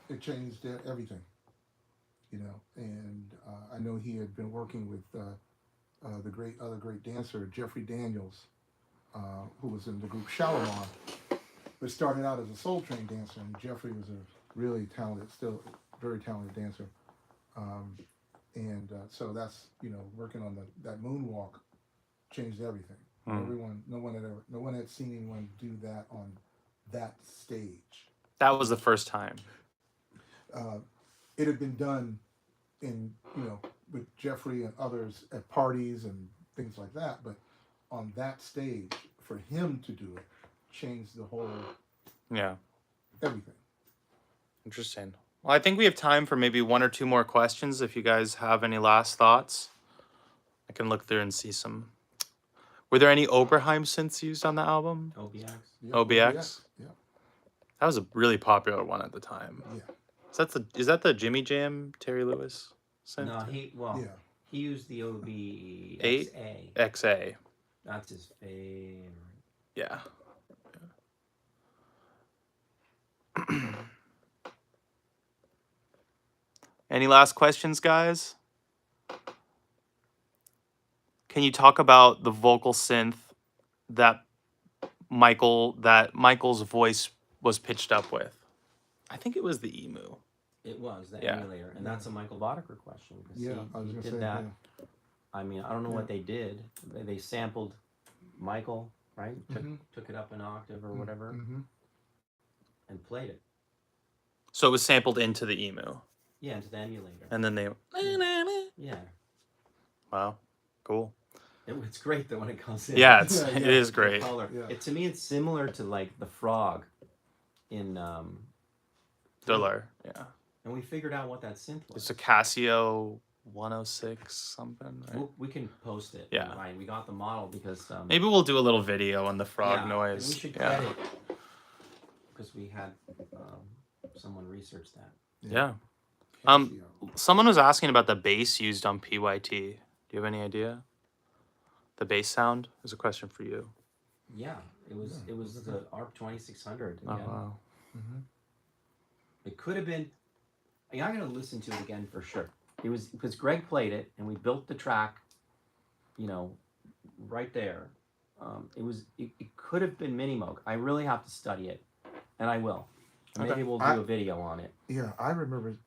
it changed everything, And I know he had been working with the other great dancer Jeffrey Daniels, who was in the group Shalimar, but started out as a Soul Train dancer. And Jeffrey was a really talented, still very talented dancer. So that's, working on that moonwalk changed everything. No one had seen anyone do that on that stage. That was the first time. It had been done with Jeffrey and others at parties and things like that, but on that stage, for him to do it, changed the whole everything. Interesting. Well, I think we have time for maybe one or two more questions. If you guys have any last thoughts, I can look through and see some. Were there any Oberheim synths used on the album? OBX. Yeah, OBX? Yeah. That was a really popular one at the time. Yeah. Is that the Jimmy Jam Terry Lewis synth? No, he used the Eight? OBXA. XA. That's his favorite. Yeah. Any last questions, guys? Can you talk about the vocal synth that Michael's voice was pitched up with? I think it was the Emu. It was the Yeah. emulator, and that's a Michael Boddicker question. 'Cause Yeah, I was he gonna did say that. yeah. I mean, I don't know what they did. They sampled Michael, right? Took it up an octave or whatever, and played it. So it was sampled into the Emu. Yeah, into the emulator. And then they... Yeah. Wow. Cool. It's great though when it comes in. Yeah, it Yeah. is The great. color. Yeah. To me, it's similar to like the frog in Thriller. Yeah. and we figured out what that synth was. It's a Casio 106 something, right? We can post it. Yeah. Right. We got the model because Maybe we'll do a little video on the frog yeah, noise. We should yeah. credit because we had someone research that. Yeah. Casio. Someone was asking about the bass used on PYT. Do you have any idea? The bass sound is a question for you. Yeah, it was the ARP 2600. Oh Again. wow. It could have been. I mean, I'm gonna listen to it again for sure. It was because Greg played it and we built the track. Right there. It could have been Mini Moog. I really have to study it, and I will. And maybe we'll do a video on it. Yeah, I remember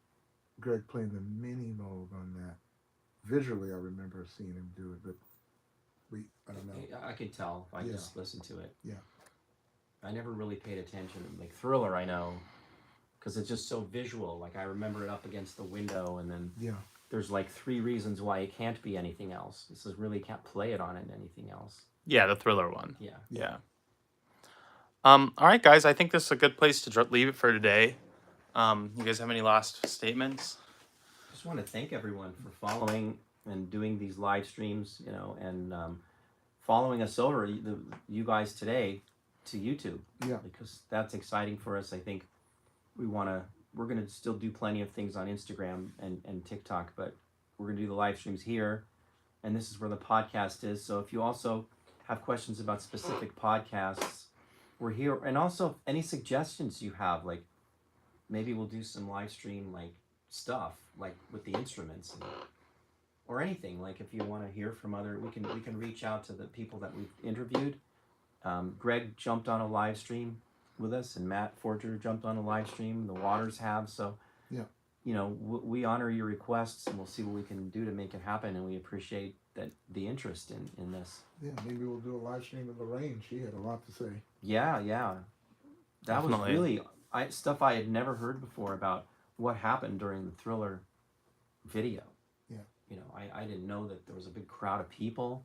Greg playing the Mini Moog on that. Visually, I remember seeing him do it, but I don't know. I can tell if I just listen to it. Yeah. I never really paid attention. Like Thriller, I know, because it's just so visual. Like I remember it up against the window, and then there's like 3 reasons why it can't be anything else. This is really can't play it on anything else. Yeah, the Thriller one. Yeah. Yeah. All right, guys. I think this is a good place to leave it for today. You guys have any last statements? Just want to thank everyone for following and doing these live streams, and following us over you guys today to YouTube. Yeah. Because that's exciting for us. I think we're going to still do plenty of things on Instagram and TikTok, but we're going to do the live streams here, and this is where the podcast is. So if you also have questions about specific podcasts, we're here. And also any suggestions you have, like maybe we'll do some live stream like stuff like with the instruments or anything. Like if you want to hear from we can reach out to the people that we've interviewed. Greg jumped on a live stream with us, and Matt Forger jumped on a live stream. The Waters have. So we honor your requests, and we'll see what we can do to make it happen. And we appreciate the interest in this. Yeah, maybe we'll do a live stream with Lorraine. She had a lot to say. Yeah. That Definitely. was really stuff I had never heard before about what happened during the Thriller video. Yeah. I didn't know that there was a big crowd of people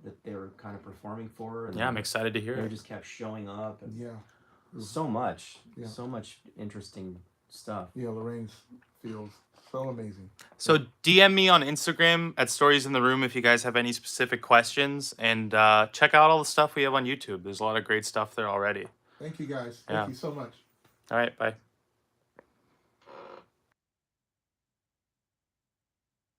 that they were kind of performing for. And Yeah, I'm excited to hear they it. just kept showing up. And Yeah. So much interesting stuff. Yeah, Lorraine feels so amazing. So DM me on Instagram at Stories in the Room if you guys have any specific questions, and check out all the stuff we have on YouTube. There's a lot of great stuff there already. Thank you guys. Yeah. Thank you so much. All right, bye.